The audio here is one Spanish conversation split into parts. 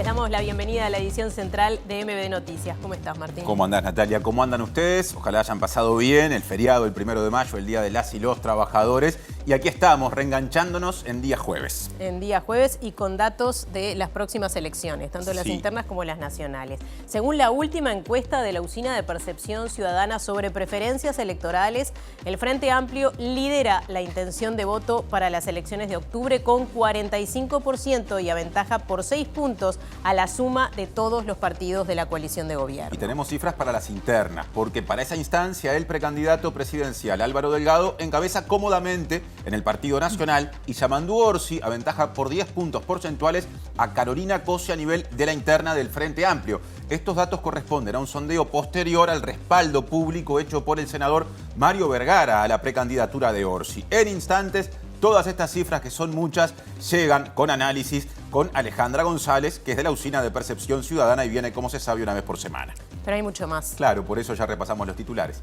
damos la bienvenida a la edición central de MB Noticias. ¿Cómo estás, Martín? ¿Cómo andás, Natalia? ¿Cómo andan ustedes? Ojalá hayan pasado bien el feriado, el 1 de mayo, el Día de las y los Trabajadores. Y aquí estamos, reenganchándonos en día jueves. En día jueves y con datos de las próximas elecciones, tanto las Sí. internas como las nacionales. Según la última encuesta de la Usina de Percepción Ciudadana sobre preferencias electorales, el Frente Amplio lidera la intención de voto para las elecciones de octubre con 45% y aventaja por 6 puntos a la suma de todos los partidos de la coalición de gobierno. Y tenemos cifras para las internas, porque para esa instancia el precandidato presidencial Álvaro Delgado encabeza cómodamente en el Partido Nacional y Yamandu Orsi aventaja por 10 puntos porcentuales a Carolina Cose a nivel de la interna del Frente Amplio. Estos datos corresponden a un sondeo posterior al respaldo público hecho por el senador Mario Vergara a la precandidatura de Orsi. En instantes, todas estas cifras, que son muchas, llegan con análisis con Alejandra González, que es de la Usina de Percepción Ciudadana y viene, como se sabe, una vez por semana. Pero hay mucho más. Claro, por eso ya repasamos los titulares.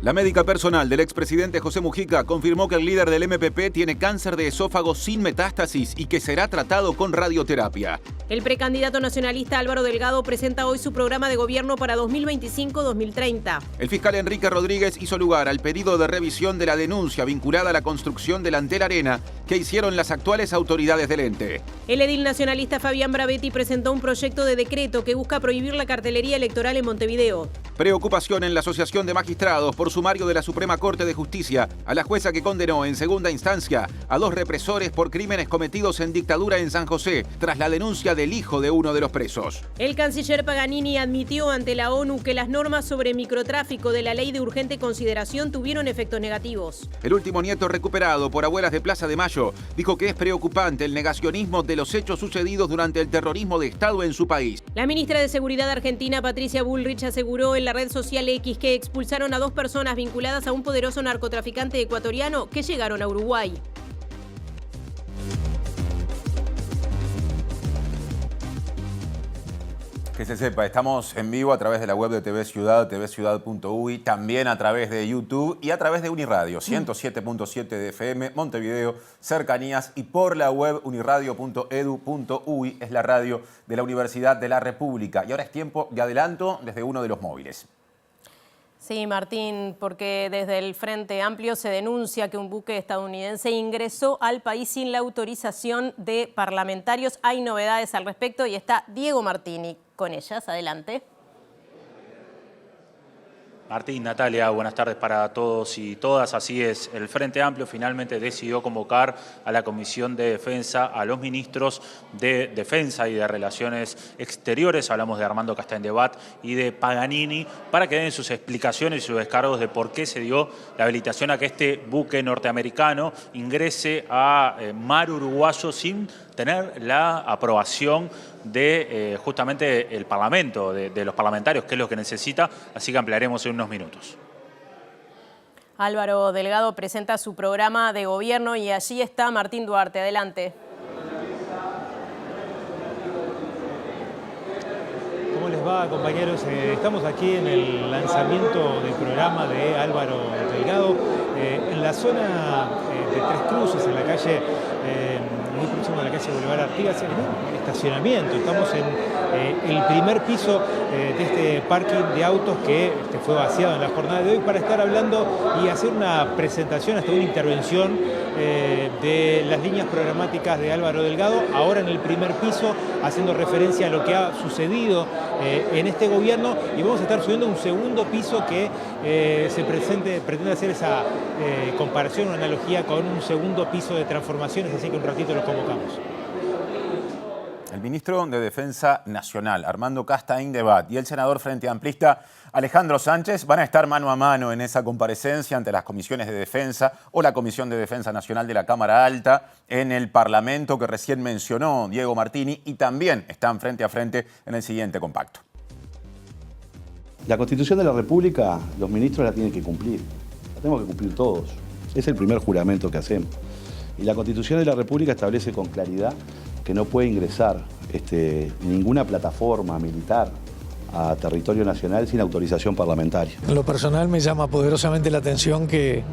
La médica personal del expresidente José Mujica confirmó que el líder del MPP tiene cáncer de esófago sin metástasis y que será tratado con radioterapia. El precandidato nacionalista Álvaro Delgado presenta hoy su programa de gobierno para 2025-2030. El fiscal Enrique Rodríguez hizo lugar al pedido de revisión de la denuncia vinculada a la construcción del Antel Arena que hicieron las actuales autoridades del ente. El edil nacionalista Fabián Bravetti presentó un proyecto de decreto que busca prohibir la cartelería electoral en Montevideo. Preocupación en la Asociación de Magistrados por sumario de la Suprema Corte de Justicia a la jueza que condenó en segunda instancia a 2 represores por crímenes cometidos en dictadura en San José, tras la denuncia del hijo de uno de los presos. El canciller Paganini admitió ante la ONU que las normas sobre microtráfico de la ley de urgente consideración tuvieron efectos negativos. El último nieto recuperado por abuelas de Plaza de Mayo dijo que es preocupante el negacionismo de los hechos sucedidos durante el terrorismo de Estado en su país. La ministra de Seguridad argentina, Patricia Bullrich, aseguró en la red social X que expulsaron a 2 personas vinculadas a un poderoso narcotraficante ecuatoriano que llegaron a Uruguay. Que se sepa, estamos en vivo a través de la web de TV Ciudad, tvciudad.uy, también a través de YouTube y a través de Uniradio, 107.7 de FM, Montevideo, cercanías, y por la web uniradio.edu.uy, es la radio de la Universidad de la República. Y ahora es tiempo de adelanto desde uno de los móviles. Sí, Martín, porque desde el Frente Amplio se denuncia que un buque estadounidense ingresó al país sin la autorización de parlamentarios. Hay novedades al respecto y está Diego Martini con ellas. Adelante. Martín, Natalia, buenas tardes para todos y todas. Así es, el Frente Amplio finalmente decidió convocar a la Comisión de Defensa a los ministros de Defensa y de Relaciones Exteriores, hablamos de Armando Castañdebat y de Paganini, para que den sus explicaciones y sus descargos de por qué se dio la habilitación a que este buque norteamericano ingrese a mar uruguayo sin tener la aprobación de justamente el Parlamento, de los parlamentarios, que es lo que necesita, así que ampliaremos en unos minutos. Álvaro Delgado presenta su programa de gobierno y allí está Martín Duarte. Adelante. ¿Cómo les va, compañeros? Estamos aquí en el lanzamiento del programa de Álvaro Delgado, en la zona de Tres Cruces, en la calle, muy próximo a la calle Boulevard Artigas, en un estacionamiento. Estamos en el primer piso de este parking de autos que fue vaciado en la jornada de hoy, para estar hablando y hacer una presentación, hasta una intervención de las líneas programáticas de Álvaro Delgado, ahora en el primer piso, haciendo referencia a lo que ha sucedido en este gobierno, y vamos a estar subiendo un segundo piso que pretende hacer esa comparación, una analogía con un segundo piso de transformaciones, así que un ratito los convocamos. El ministro de Defensa Nacional, Armando Castañdebat, y el senador frente amplista Alejandro Sánchez van a estar mano a mano en esa comparecencia ante las comisiones de defensa o la Comisión de Defensa Nacional de la Cámara Alta en el Parlamento que recién mencionó Diego Martini, y también están frente a frente en el siguiente compacto. La Constitución de la República, los ministros la tienen que cumplir. La tenemos que cumplir todos. Es el primer juramento que hacemos. Y la Constitución de la República establece con claridad que no puede ingresar ninguna plataforma militar a territorio nacional sin autorización parlamentaria. En lo personal me llama poderosamente la atención que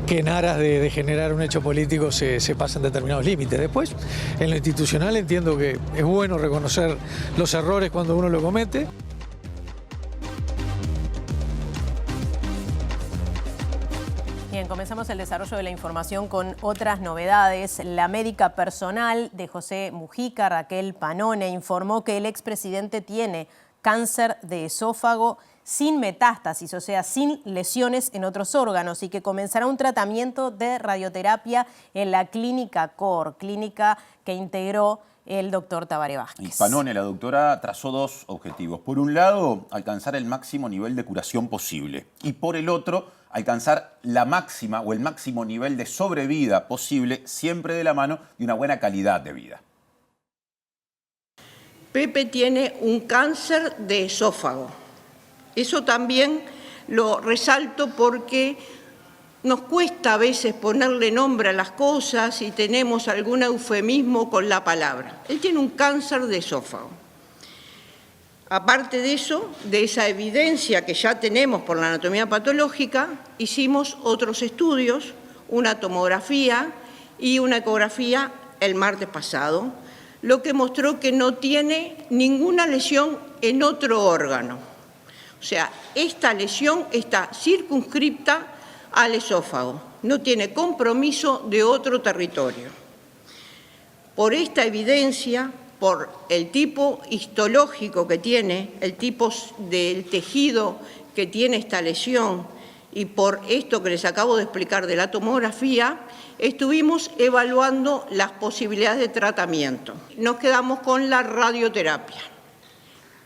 que en aras de generar un hecho político se pasan determinados límites. Después, en lo institucional entiendo que es bueno reconocer los errores cuando uno lo comete. Bien, comenzamos el desarrollo de la información con otras novedades. La médica personal de José Mujica, Raquel Panone, informó que el expresidente tiene cáncer de esófago sin metástasis, o sea, sin lesiones en otros órganos, y que comenzará un tratamiento de radioterapia en la clínica COR, clínica que integró el doctor Tabaré Vázquez. Y Panone, la doctora, trazó dos objetivos. Por un lado, alcanzar el máximo nivel de curación posible. Y por el otro, alcanzar la máxima o el máximo nivel de sobrevida posible, siempre de la mano de una buena calidad de vida. Pepe tiene un cáncer de esófago. Eso también lo resalto porque nos cuesta a veces ponerle nombre a las cosas y tenemos algún eufemismo con la palabra. Él tiene un cáncer de esófago. Aparte de eso, de esa evidencia que ya tenemos por la anatomía patológica, hicimos otros estudios, una tomografía y una ecografía el martes pasado, lo que mostró que no tiene ninguna lesión en otro órgano. O sea, esta lesión está circunscripta al esófago, no tiene compromiso de otro territorio. Por esta evidencia, por el tipo histológico que tiene, el tipo del tejido que tiene esta lesión y por esto que les acabo de explicar de la tomografía, estuvimos evaluando las posibilidades de tratamiento. Nos quedamos con la radioterapia.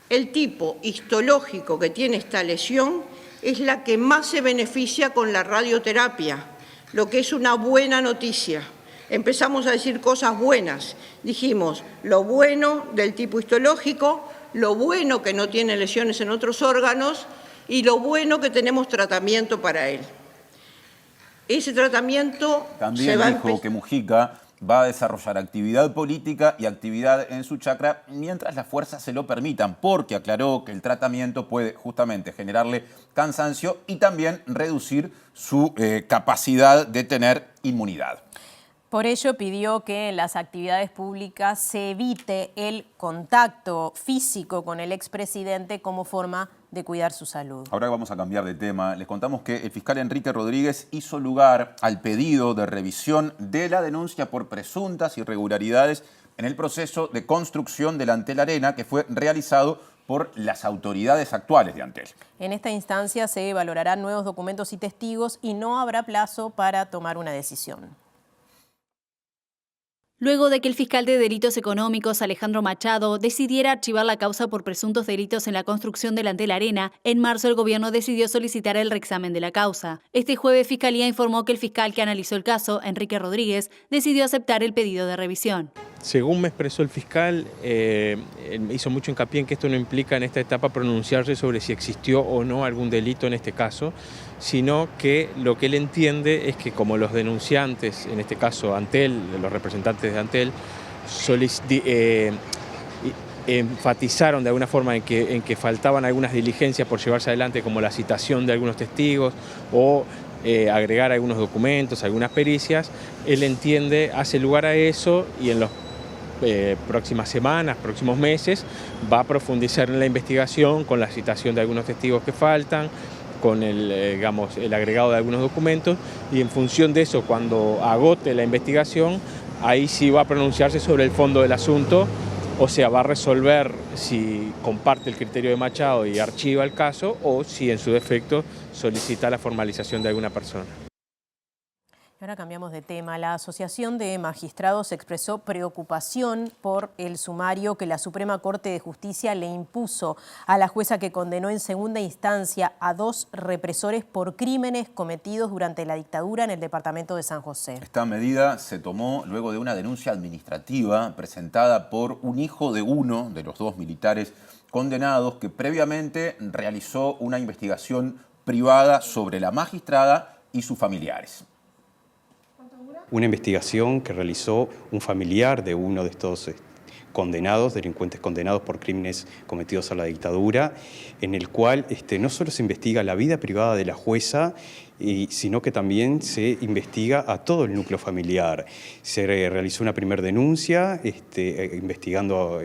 El tipo histológico que tiene esta lesión es la que más se beneficia con la radioterapia, lo que es una buena noticia. Empezamos a decir cosas buenas. Dijimos lo bueno del tipo histológico, lo bueno que no tiene lesiones en otros órganos y lo bueno que tenemos tratamiento para él. Ese tratamiento también dijo que Mujica va a desarrollar actividad política y actividad en su chacra mientras las fuerzas se lo permitan, porque aclaró que el tratamiento puede justamente generarle cansancio y también reducir su capacidad de tener inmunidad. Por ello pidió que en las actividades públicas se evite el contacto físico con el expresidente como forma de cuidar su salud. Ahora vamos a cambiar de tema. Les contamos que el fiscal Enrique Rodríguez hizo lugar al pedido de revisión de la denuncia por presuntas irregularidades en el proceso de construcción del Antel Arena que fue realizado por las autoridades actuales de Antel. En esta instancia se valorarán nuevos documentos y testigos y no habrá plazo para tomar una decisión. Luego de que el fiscal de Delitos Económicos, Alejandro Machado, decidiera archivar la causa por presuntos delitos en la construcción del Antel Arena, en marzo el gobierno decidió solicitar el reexamen de la causa. Este jueves, Fiscalía informó que el fiscal que analizó el caso, Enrique Rodríguez, decidió aceptar el pedido de revisión. Según me expresó el fiscal, hizo mucho hincapié en que esto no implica en esta etapa pronunciarse sobre si existió o no algún delito en este caso, sino que lo que él entiende es que como los denunciantes, en este caso Antel, los representantes de Antel, enfatizaron de alguna forma en que faltaban algunas diligencias por llevarse adelante, como la citación de algunos testigos o agregar algunos documentos, algunas pericias, él entiende, hace lugar a eso y en las próximas semanas, próximos meses, va a profundizar en la investigación con la citación de algunos testigos que faltan, con el agregado de algunos documentos y en función de eso, cuando agote la investigación, ahí sí va a pronunciarse sobre el fondo del asunto, o sea, va a resolver si comparte el criterio de Machado y archiva el caso o si en su defecto solicita la formalización de alguna persona. Ahora cambiamos de tema. La Asociación de Magistrados expresó preocupación por el sumario que la Suprema Corte de Justicia le impuso a la jueza que condenó en segunda instancia a 2 represores por crímenes cometidos durante la dictadura en el departamento de San José. Esta medida se tomó luego de una denuncia administrativa presentada por un hijo de uno de los 2 militares condenados que previamente realizó una investigación privada sobre la magistrada y sus familiares. Una investigación que realizó un familiar de uno de estos condenados, delincuentes condenados por crímenes cometidos a la dictadura, en el cual no solo se investiga la vida privada de la jueza sino que también se investiga a todo el núcleo familiar. Se realizó una primera denuncia investigando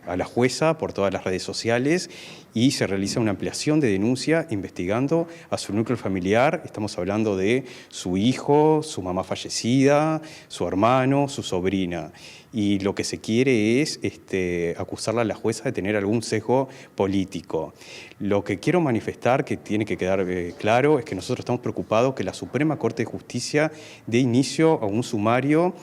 a la jueza por todas las redes sociales y se realiza una ampliación de denuncia investigando a su núcleo familiar. Estamos hablando de su hijo, su mamá fallecida, su hermano, su sobrina. Y lo que se quiere es acusarla a la jueza de tener algún sesgo político. Lo que quiero manifestar, que tiene que quedar claro, es que nosotros estamos preocupados que la Suprema Corte de Justicia dé inicio a un sumario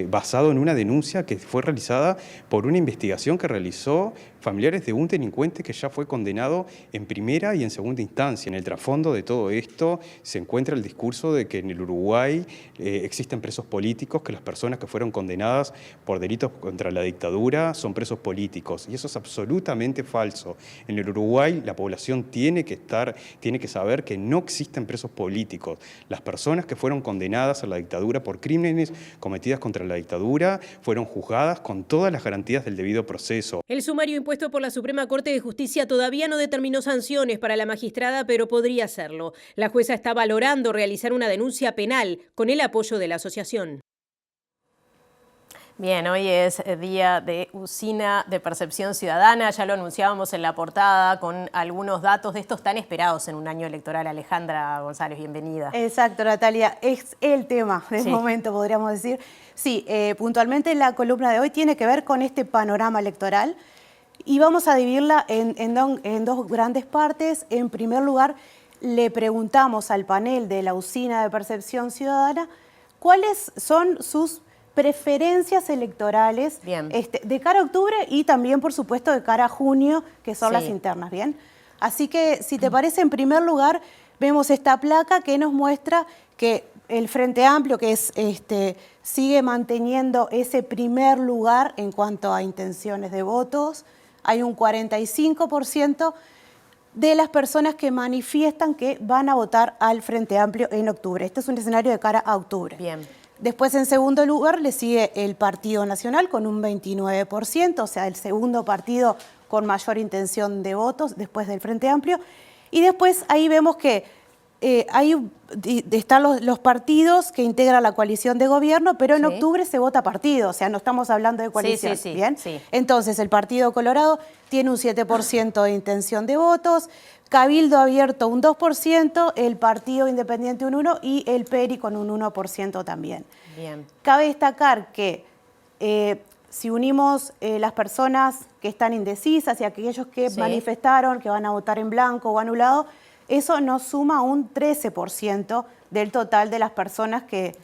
basado en una denuncia que fue realizada por una investigación que realizó familiares de un delincuente que ya fue condenado en primera y en segunda instancia. En el trasfondo de todo esto se encuentra el discurso de que en el Uruguay existen presos políticos, que las personas que fueron condenadas por delitos contra la dictadura son presos políticos. Y eso es absolutamente falso. En el Uruguay la población tiene que saber que no existen presos políticos. Las personas que fueron condenadas a la dictadura por crímenes cometidas contra la dictadura fueron juzgadas con todas las garantías del debido proceso. El sumario impuesto por la Suprema Corte de Justicia todavía no determinó sanciones para la magistrada, pero podría hacerlo. La jueza está valorando realizar una denuncia penal con el apoyo de la asociación. Bien, hoy es día de Usina de Percepción Ciudadana, ya lo anunciábamos en la portada con algunos datos de estos tan esperados en un año electoral. Alejandra González, bienvenida. Exacto, Natalia, es el tema del momento, podríamos decir. Sí, puntualmente la columna de hoy tiene que ver con este panorama electoral y vamos a dividirla en dos grandes partes. En primer lugar, le preguntamos al panel de la Usina de Percepción Ciudadana cuáles son sus preferencias electorales de cara a octubre y también, por supuesto, de cara a junio, que son las internas, ¿bien? Así que, si te parece, en primer lugar, vemos esta placa que nos muestra que el Frente Amplio, que es sigue manteniendo ese primer lugar en cuanto a intenciones de votos. Hay un 45% de las personas que manifiestan que van a votar al Frente Amplio en octubre. Este es un escenario de cara a octubre. Bien. Después, en segundo lugar, le sigue el Partido Nacional con un 29%, o sea, el segundo partido con mayor intención de votos después del Frente Amplio. Y después ahí vemos que ahí están los partidos que integran la coalición de gobierno, pero en octubre se vota partido, o sea, no estamos hablando de coalición, ¿bien? Entonces, el Partido Colorado tiene un 7% de intención de votos, Cabildo Abierto un 2%, el Partido Independiente un 1% y el PERI con un 1% también. Bien. Cabe destacar que si unimos las personas que están indecisas y aquellos que manifestaron que van a votar en blanco o anulado, eso nos suma un 13% del total de las personas que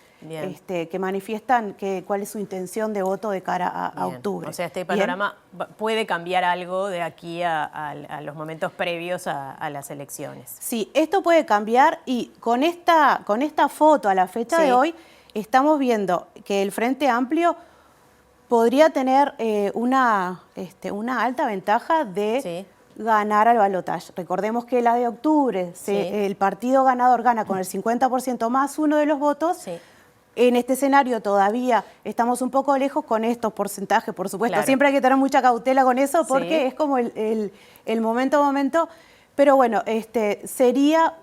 manifiestan cuál es su intención de voto de cara a octubre. O sea, este panorama puede cambiar algo de aquí a los momentos previos a las elecciones. Sí, esto puede cambiar y con esta foto a la fecha de hoy estamos viendo que el Frente Amplio podría tener una alta ventaja de ganar al balotaje. Recordemos que la de octubre, el partido ganador gana con el 50% más uno de los votos. En este escenario todavía estamos un poco lejos con estos porcentajes, por supuesto. Siempre hay que tener mucha cautela con eso porque es como el momento a momento. Pero bueno, sería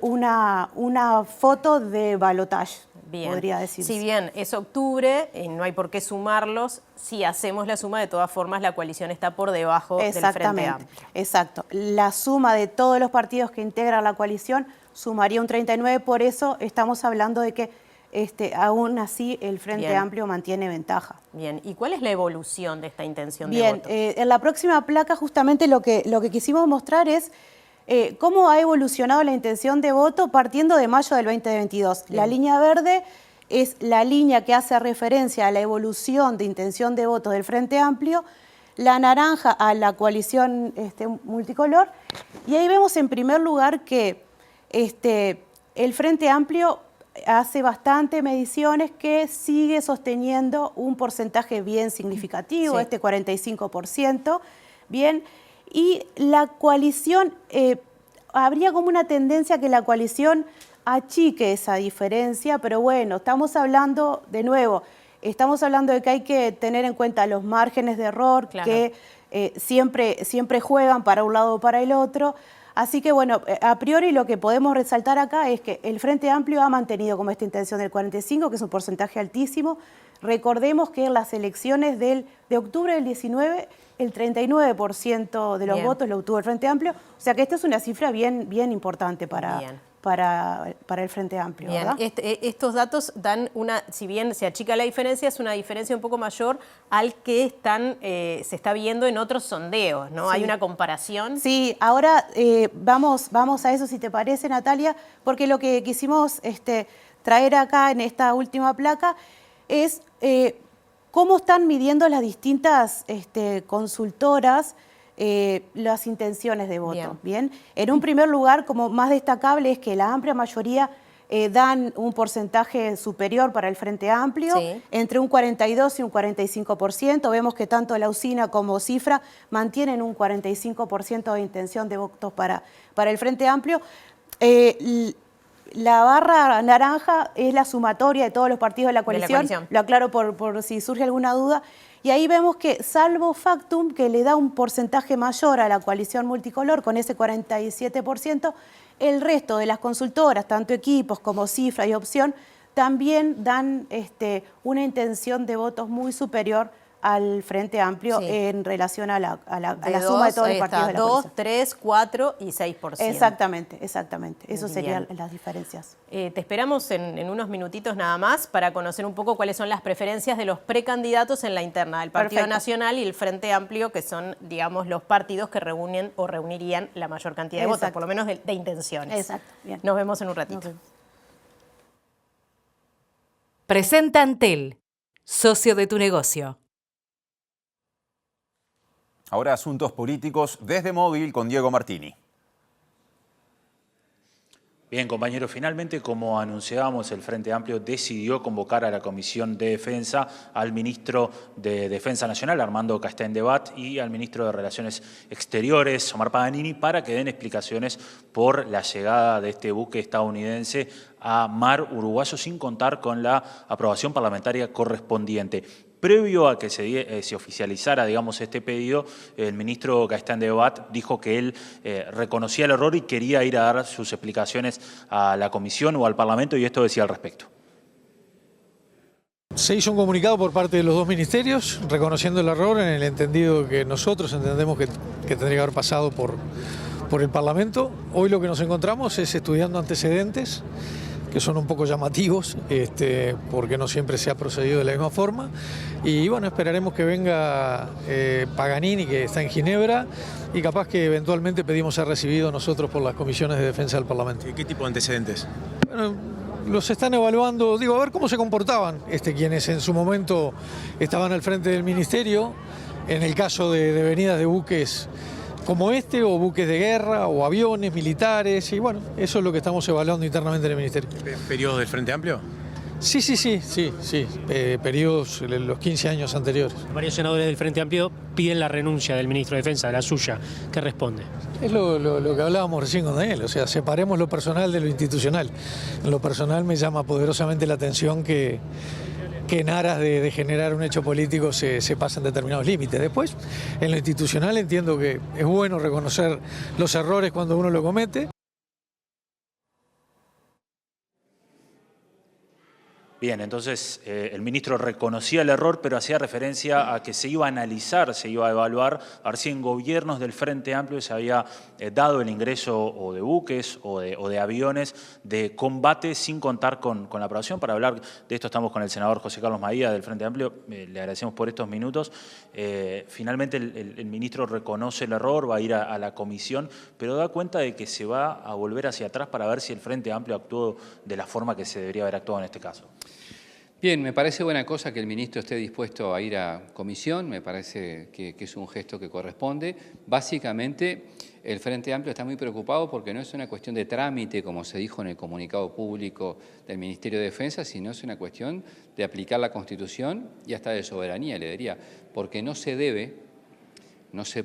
una foto de balotaje, podría decirse. Si bien es octubre, no hay por qué sumarlos, si hacemos la suma, de todas formas la coalición está por debajo del Frente Amplio. Exacto. La suma de todos los partidos que integran la coalición sumaría un 39%, por eso estamos hablando de que aún así el Frente Amplio mantiene ventaja. Bien, ¿y cuál es la evolución de esta intención de voto? En la próxima placa justamente lo que quisimos mostrar es cómo ha evolucionado la intención de voto partiendo de mayo del 2022. La línea verde es la línea que hace referencia a la evolución de intención de voto del Frente Amplio, la naranja a la coalición multicolor, y ahí vemos en primer lugar que el Frente Amplio hace bastante mediciones que sigue sosteniendo un porcentaje bien significativo, 45%, bien, y la coalición, habría como una tendencia que la coalición achique esa diferencia, pero bueno, estamos hablando, de nuevo, estamos hablando de que hay que tener en cuenta los márgenes de error que siempre juegan para un lado o para el otro. Así que bueno, a priori lo que podemos resaltar acá es que el Frente Amplio ha mantenido como esta intención del 45, que es un porcentaje altísimo. Recordemos que en las elecciones de octubre del 19, el 39% de los votos lo obtuvo el Frente Amplio. O sea que esta es una cifra bien importante para el Frente Amplio. Bien, ¿verdad? Estos datos dan si bien se achica la diferencia, es una diferencia un poco mayor al que se está viendo en otros sondeos, ¿no? Sí. Hay una comparación. Sí, ahora vamos a eso, si te parece, Natalia, porque lo que quisimos traer acá en esta última placa es cómo están midiendo las distintas consultoras las intenciones de voto. Bien. En un primer lugar, como más destacable, es que la amplia mayoría dan un porcentaje superior para el Frente Amplio, entre un 42 y un 45%. Vemos que tanto la UCINA como Cifra mantienen un 45% de intención de votos para el Frente Amplio. La barra naranja es la sumatoria de todos los partidos de la coalición. Lo aclaro por si surge alguna duda. Y ahí vemos que, salvo Factum, que le da un porcentaje mayor a la coalición multicolor, con ese 47%, el resto de las consultoras, tanto Equipos como Cifra y Opción, también dan una intención de votos muy superior al Frente Amplio en relación a la suma de todos los partidos de la coalición. 2, 3, 4 y 6%. Exactamente. Esas serían las diferencias. Te esperamos en unos minutitos nada más para conocer un poco cuáles son las preferencias de los precandidatos en la interna del Partido Nacional y el Frente Amplio, que son, digamos, los partidos que reúnen o reunirían la mayor cantidad de votos, por lo menos de intenciones. Exacto. Bien. Nos vemos en un ratito. Presenta Antel, socio de tu negocio. Ahora asuntos políticos desde Móvil con Diego Martini. Bien, compañeros, finalmente, como anunciábamos, el Frente Amplio decidió convocar a la Comisión de Defensa al ministro de Defensa Nacional, Armando Castendebat, y al ministro de Relaciones Exteriores, Omar Paganini, para que den explicaciones por la llegada de este buque estadounidense a mar uruguayo sin contar con la aprobación parlamentaria correspondiente. Previo a que se oficializara, digamos, este pedido, el ministro Castendebat dijo que él reconocía el error y quería ir a dar sus explicaciones a la comisión o al Parlamento, y esto decía al respecto. Se hizo un comunicado por parte de los dos ministerios reconociendo el error, en el entendido que nosotros entendemos que tendría que haber pasado por el Parlamento. Hoy lo que nos encontramos es estudiando antecedentes que son un poco llamativos, porque no siempre se ha procedido de la misma forma. Y bueno, esperaremos que venga Paganini, que está en Ginebra, y capaz que eventualmente pedimos ser recibido nosotros por las comisiones de defensa del Parlamento. ¿Qué tipo de antecedentes? Bueno, los están evaluando, a ver cómo se comportaban quienes en su momento estaban al frente del ministerio, en el caso de venidas de buques como o buques de guerra, o aviones militares, y bueno, eso es lo que estamos evaluando internamente en el Ministerio. ¿Periodos del Frente Amplio? Sí, periodos, los 15 años anteriores. Varios senadores del Frente Amplio piden la renuncia del ministro de Defensa, la suya. ¿Qué responde? Es lo que hablábamos recién con Daniel, o sea, separemos lo personal de lo institucional. En lo personal me llama poderosamente la atención que en aras de generar un hecho político se pasan determinados límites. Después, en lo institucional entiendo que es bueno reconocer los errores cuando uno lo comete. Bien, entonces el ministro reconocía el error, pero hacía referencia a que se iba a analizar, se iba a evaluar, a ver si en gobiernos del Frente Amplio se había dado el ingreso o de buques o de aviones de combate sin contar con la aprobación. Para hablar de esto estamos con el senador José Carlos Maía del Frente Amplio. Le agradecemos por estos minutos. Finalmente el ministro reconoce el error, va a ir a la comisión, pero da cuenta de que se va a volver hacia atrás para ver si el Frente Amplio actuó de la forma que se debería haber actuado en este caso. Bien, me parece buena cosa que el ministro esté dispuesto a ir a comisión, me parece que es un gesto que corresponde. Básicamente, el Frente Amplio está muy preocupado porque no es una cuestión de trámite, como se dijo en el comunicado público del Ministerio de Defensa, sino es una cuestión de aplicar la Constitución y hasta de soberanía, le diría, porque no se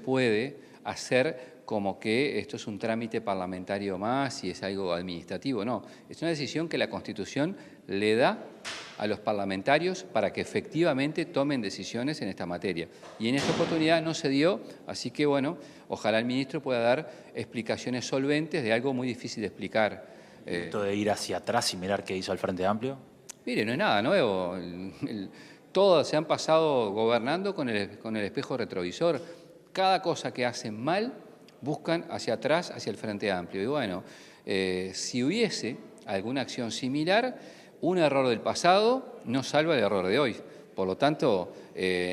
puede hacer como que esto es un trámite parlamentario más y es algo administrativo. No, es una decisión que la Constitución le da a los parlamentarios para que efectivamente tomen decisiones en esta materia. Y en esta oportunidad no se dio, así que bueno, ojalá el ministro pueda dar explicaciones solventes de algo muy difícil de explicar. Esto de ir hacia atrás y mirar qué hizo el Frente Amplio. Mire, no es nada nuevo. Todos se han pasado gobernando con el espejo retrovisor. Cada cosa que hacen mal, buscan hacia atrás, hacia el Frente Amplio. Y bueno, si hubiese alguna acción similar, un error del pasado no salva el error de hoy. Por lo tanto,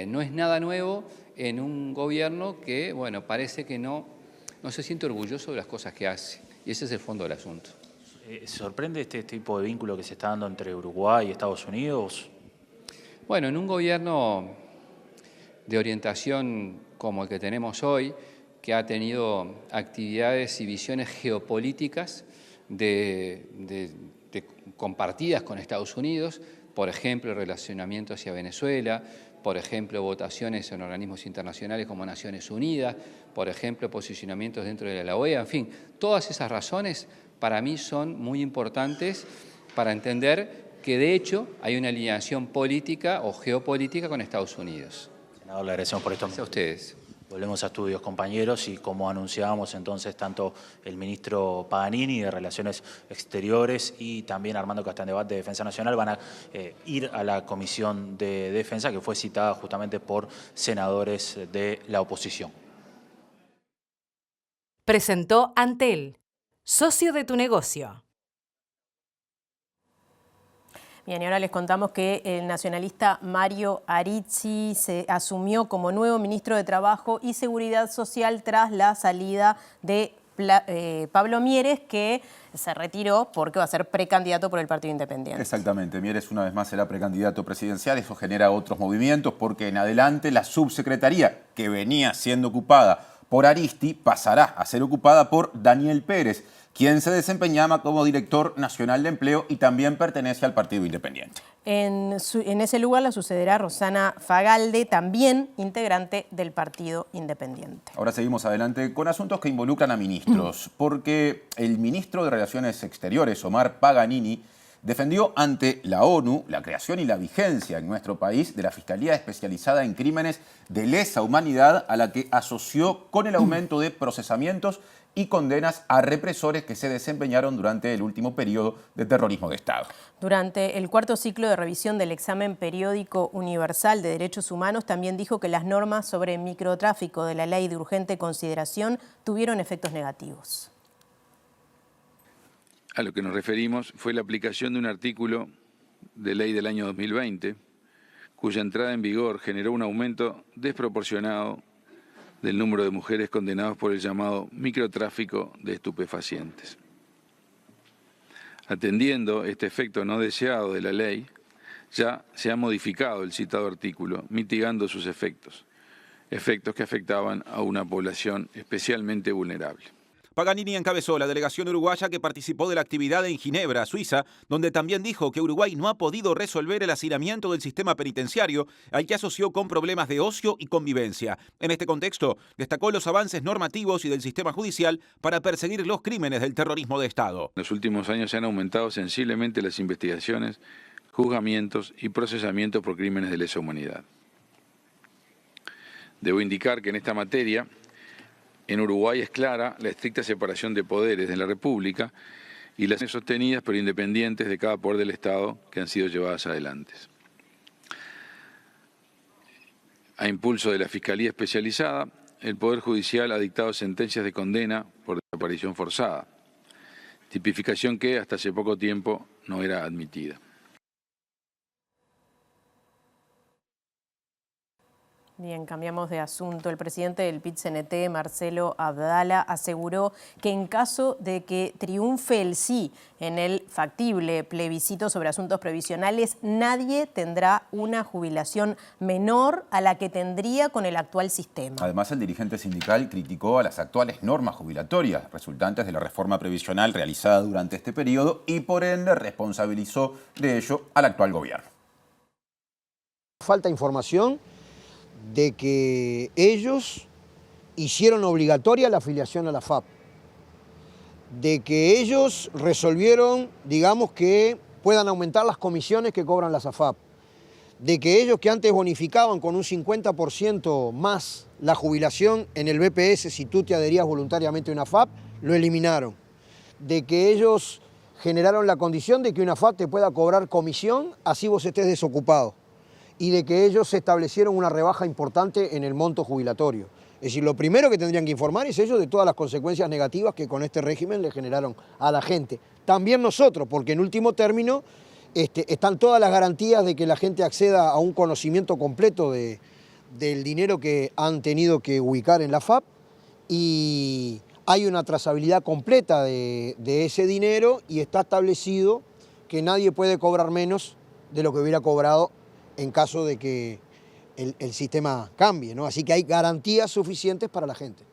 no es nada nuevo en un gobierno que, bueno, parece que no se siente orgulloso de las cosas que hace. Y ese es el fondo del asunto. ¿Sorprende este tipo de vínculo que se está dando entre Uruguay y Estados Unidos? Bueno, en un gobierno de orientación como el que tenemos hoy, que ha tenido actividades y visiones geopolíticas compartidas con Estados Unidos, por ejemplo, el relacionamiento hacia Venezuela, por ejemplo, votaciones en organismos internacionales como Naciones Unidas, por ejemplo, posicionamientos dentro de la OEA, en fin, todas esas razones para mí son muy importantes para entender que de hecho hay una alineación política o geopolítica con Estados Unidos. Senador, le agradecemos por esto. Gracias a ustedes. Volvemos a estudios, compañeros, y como anunciábamos entonces, tanto el ministro Paganini de Relaciones Exteriores y también Armando Castandebat de Defensa Nacional van a ir a la Comisión de Defensa, que fue citada justamente por senadores de la oposición. Presentó Antel, socio de tu negocio. Bien, y ahora les contamos que el nacionalista Mario Arizzi se asumió como nuevo ministro de Trabajo y Seguridad Social tras la salida de Pablo Mieres, que se retiró porque va a ser precandidato por el Partido Independiente. Exactamente, Mieres una vez más será precandidato presidencial, eso genera otros movimientos porque en adelante la subsecretaría que venía siendo ocupada por Aristi pasará a ser ocupada por Daniel Pérez, quien se desempeñaba como director nacional de empleo y también pertenece al Partido Independiente. En ese lugar la sucederá Rosana Fagalde, también integrante del Partido Independiente. Ahora seguimos adelante con asuntos que involucran a ministros, porque el ministro de Relaciones Exteriores, Omar Paganini, defendió ante la ONU la creación y la vigencia en nuestro país de la Fiscalía Especializada en Crímenes de Lesa Humanidad, a la que asoció con el aumento de procesamientos y condenas a represores que se desempeñaron durante el último periodo de terrorismo de Estado. Durante el cuarto ciclo de revisión del examen periódico universal de derechos humanos, también dijo que las normas sobre microtráfico de la ley de urgente consideración tuvieron efectos negativos. A lo que nos referimos fue la aplicación de un artículo de ley del año 2020, cuya entrada en vigor generó un aumento desproporcionado del número de mujeres condenadas por el llamado microtráfico de estupefacientes. Atendiendo este efecto no deseado de la ley, ya se ha modificado el citado artículo, mitigando sus efectos que afectaban a una población especialmente vulnerable. Paganini encabezó la delegación uruguaya que participó de la actividad en Ginebra, Suiza, donde también dijo que Uruguay no ha podido resolver el hacinamiento del sistema penitenciario, al que asoció con problemas de ocio y convivencia. En este contexto, destacó los avances normativos y del sistema judicial para perseguir los crímenes del terrorismo de Estado. En los últimos años se han aumentado sensiblemente las investigaciones, juzgamientos y procesamientos por crímenes de lesa humanidad. Debo indicar que en esta materia, en Uruguay es clara la estricta separación de poderes de la República y las sostenidas pero independientes de cada poder del Estado que han sido llevadas adelante. A impulso de la Fiscalía Especializada, el Poder Judicial ha dictado sentencias de condena por desaparición forzada, tipificación que hasta hace poco tiempo no era admitida. Bien, cambiamos de asunto. El presidente del PIT-CNT, Marcelo Abdala, aseguró que en caso de que triunfe el sí en el factible plebiscito sobre asuntos previsionales, nadie tendrá una jubilación menor a la que tendría con el actual sistema. Además, el dirigente sindical criticó a las actuales normas jubilatorias resultantes de la reforma previsional realizada durante este periodo y por ende responsabilizó de ello al actual gobierno. Falta información de que ellos hicieron obligatoria la afiliación a la FAP, de que ellos resolvieron, digamos que puedan aumentar las comisiones que cobran las AFAP, de que ellos que antes bonificaban con un 50% más la jubilación en el BPS si tú te adherías voluntariamente a una AFAP, lo eliminaron, de que ellos generaron la condición de que una AFAP te pueda cobrar comisión así vos estés desocupado, y de que ellos establecieron una rebaja importante en el monto jubilatorio. Es decir, lo primero que tendrían que informar es ellos de todas las consecuencias negativas que con este régimen le generaron a la gente. También nosotros, porque en último término están todas las garantías de que la gente acceda a un conocimiento completo del dinero que han tenido que ubicar en la AFAP, y hay una trazabilidad completa de ese dinero, y está establecido que nadie puede cobrar menos de lo que hubiera cobrado en caso de que el sistema cambie, ¿no? Así que hay garantías suficientes para la gente.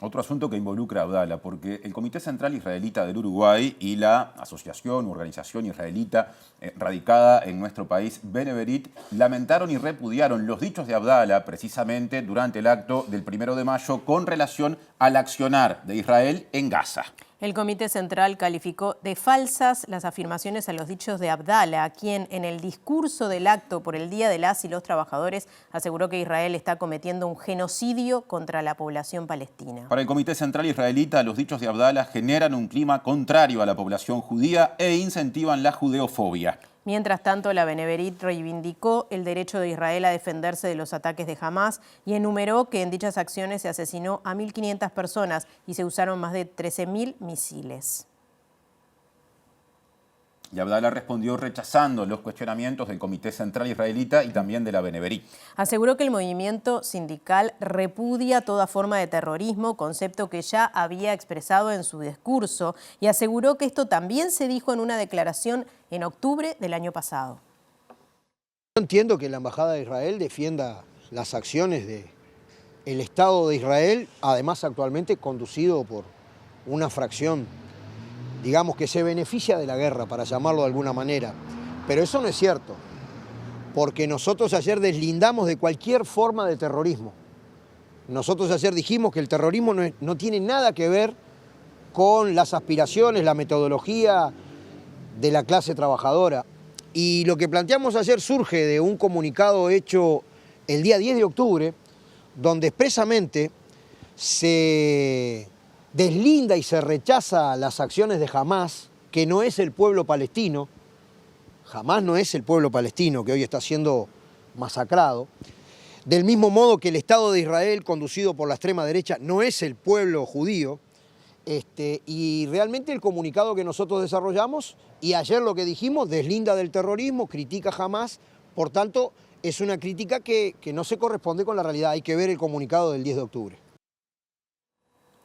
Otro asunto que involucra a Abdala, porque el Comité Central Israelita del Uruguay y la asociación u organización israelita radicada en nuestro país, Beneverit, lamentaron y repudiaron los dichos de Abdala precisamente durante el acto del 1 de mayo con relación al accionar de Israel en Gaza. El Comité Central calificó de falsas las afirmaciones a los dichos de Abdala, quien en el discurso del acto por el Día de las y los Trabajadores aseguró que Israel está cometiendo un genocidio contra la población palestina. Para el Comité Central Israelita, los dichos de Abdala generan un clima contrario a la población judía e incentivan la judeofobia. Mientras tanto, la Beneverit reivindicó el derecho de Israel a defenderse de los ataques de Hamás y enumeró que en dichas acciones se asesinó a 1.500 personas y se usaron más de 13.000 misiles. Y Abdala respondió rechazando los cuestionamientos del Comité Central Israelita y también de la Beneverit. Aseguró que el movimiento sindical repudia toda forma de terrorismo, concepto que ya había expresado en su discurso, y aseguró que esto también se dijo en una declaración en octubre del año pasado. Yo entiendo que la Embajada de Israel defienda las acciones del Estado de Israel, además actualmente conducido por una fracción, digamos, que se beneficia de la guerra, para llamarlo de alguna manera. Pero eso no es cierto, porque nosotros ayer deslindamos de cualquier forma de terrorismo. Nosotros ayer dijimos que el terrorismo no tiene nada que ver con las aspiraciones, la metodología de la clase trabajadora. Y lo que planteamos ayer surge de un comunicado hecho el día 10 de octubre, donde expresamente se deslinda y se rechaza las acciones de Hamás, que no es el pueblo palestino. Hamás no es el pueblo palestino que hoy está siendo masacrado. Del mismo modo que el Estado de Israel, conducido por la extrema derecha, no es el pueblo judío. Y realmente el comunicado que nosotros desarrollamos, y ayer lo que dijimos, deslinda del terrorismo, critica a Hamás. Por tanto, es una crítica que no se corresponde con la realidad. Hay que ver el comunicado del 10 de octubre.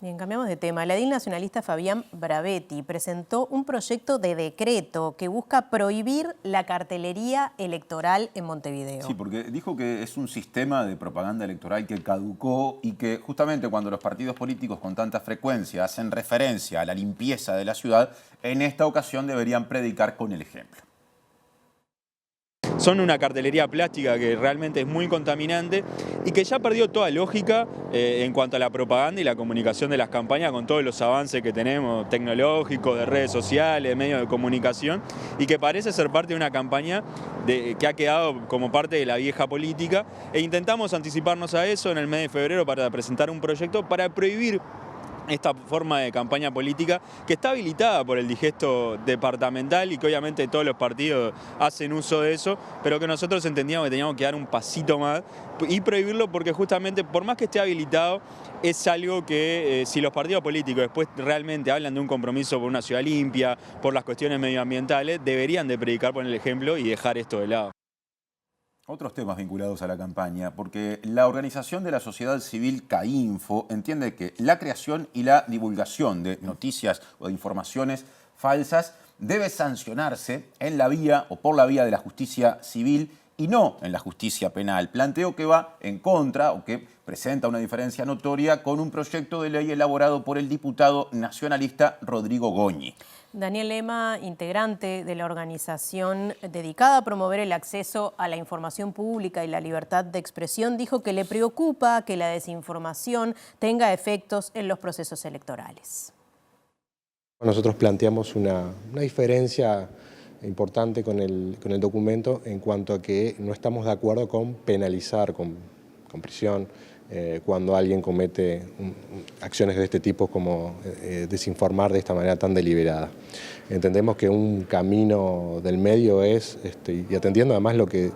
Bien, cambiamos de tema. El edil nacionalista Fabián Bravetti presentó un proyecto de decreto que busca prohibir la cartelería electoral en Montevideo. Sí, porque dijo que es un sistema de propaganda electoral que caducó y que justamente cuando los partidos políticos con tanta frecuencia hacen referencia a la limpieza de la ciudad, en esta ocasión deberían predicar con el ejemplo. Son una cartelería plástica que realmente es muy contaminante y que ya perdió toda lógica en cuanto a la propaganda y la comunicación de las campañas con todos los avances que tenemos tecnológicos, de redes sociales, medios de comunicación, y que parece ser parte de una campaña que ha quedado como parte de la vieja política, e intentamos anticiparnos a eso en el mes de febrero para presentar un proyecto para prohibir esta forma de campaña política que está habilitada por el digesto departamental y que obviamente todos los partidos hacen uso de eso, pero que nosotros entendíamos que teníamos que dar un pasito más y prohibirlo, porque justamente por más que esté habilitado es algo que si los partidos políticos después realmente hablan de un compromiso por una ciudad limpia, por las cuestiones medioambientales, deberían de predicar por el ejemplo y dejar esto de lado. Otros temas vinculados a la campaña, porque la organización de la sociedad civil CAINFO entiende que la creación y la divulgación de noticias o de informaciones falsas debe sancionarse en la vía o por la vía de la justicia civil y no en la justicia penal. Planteo que va en contra o que presenta una diferencia notoria con un proyecto de ley elaborado por el diputado nacionalista Rodrigo Goñi. Daniel Lema, integrante de la organización dedicada a promover el acceso a la información pública y la libertad de expresión, dijo que le preocupa que la desinformación tenga efectos en los procesos electorales. Nosotros planteamos una diferencia importante con el documento en cuanto a que no estamos de acuerdo con penalizar con prisión cuando alguien comete acciones de este tipo como desinformar de esta manera tan deliberada. Entendemos que un camino del medio es, y atendiendo además lo que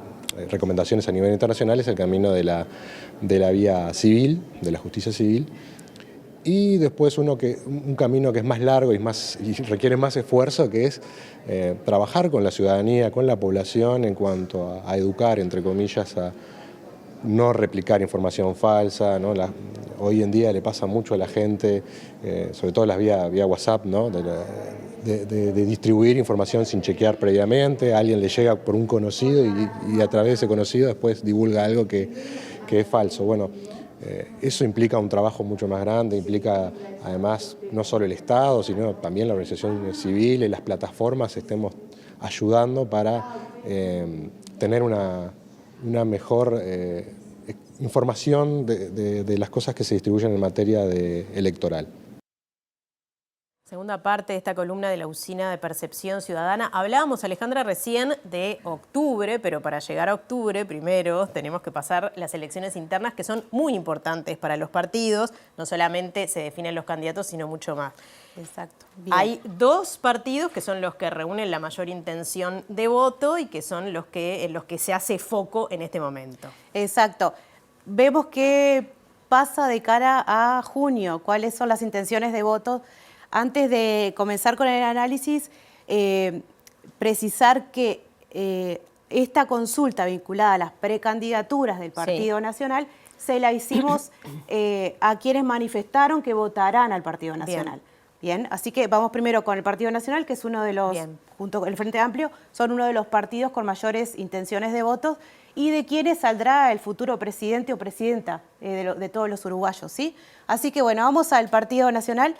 recomendaciones a nivel internacional, es el camino de la vía civil, de la justicia civil, y después un camino que es más largo y requiere más esfuerzo, que es trabajar con la ciudadanía, con la población en cuanto a educar, entre comillas, a no replicar información falsa, ¿no? Hoy en día le pasa mucho a la gente, sobre todo las vía WhatsApp, ¿no? de distribuir información sin chequear previamente. A alguien le llega por un conocido y a través de ese conocido después divulga algo que es falso. Bueno, eso implica un trabajo mucho más grande, implica además no solo el Estado, sino también la organización civil y las plataformas estemos ayudando para tener una mejor información de las cosas que se distribuyen en materia electoral. Segunda parte de esta columna de la Usina de Percepción Ciudadana. Hablábamos, Alejandra, recién de octubre, pero para llegar a octubre primero tenemos que pasar las elecciones internas, que son muy importantes para los partidos. No solamente se definen los candidatos, sino mucho más. Exacto. Bien. Hay dos partidos que son los que reúnen la mayor intención de voto y que son en los que se hace foco en este momento. Exacto. Vemos qué pasa de cara a junio, cuáles son las intenciones de voto. Antes de comenzar con el análisis, precisar que esta consulta vinculada a las precandidaturas del Partido Nacional se la hicimos a quienes manifestaron que votarán al Partido Nacional. Bien, así que vamos primero con el Partido Nacional, que es uno de los, junto con el Frente Amplio, son uno de los partidos con mayores intenciones de votos y de quienes saldrá el futuro presidente o presidenta de todos los uruguayos, ¿sí? Así que bueno, vamos al Partido Nacional.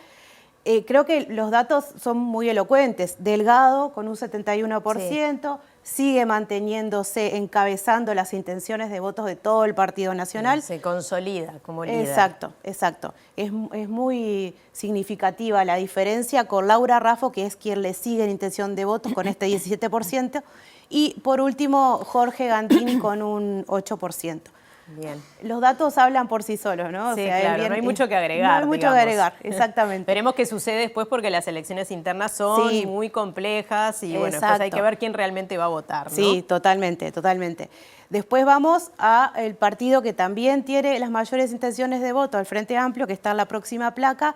Creo que los datos son muy elocuentes. Delgado con un 71%, sigue manteniéndose, encabezando las intenciones de votos de todo el Partido Nacional. Se consolida como líder. Exacto, exacto. Es muy significativa la diferencia con Laura Raffo, que es quien le sigue en intención de votos con este 17%. Y por último, Jorge Gandini con un 8%. Bien. Los datos hablan por sí solos, ¿no? Sí, o sea, claro, no hay mucho que agregar. No hay mucho que agregar, exactamente. Veremos qué sucede después porque las elecciones internas son muy complejas y bueno, después hay que ver quién realmente va a votar, ¿no? Sí, totalmente, totalmente. Después vamos al partido que también tiene las mayores intenciones de voto, el Frente Amplio, que está en la próxima placa.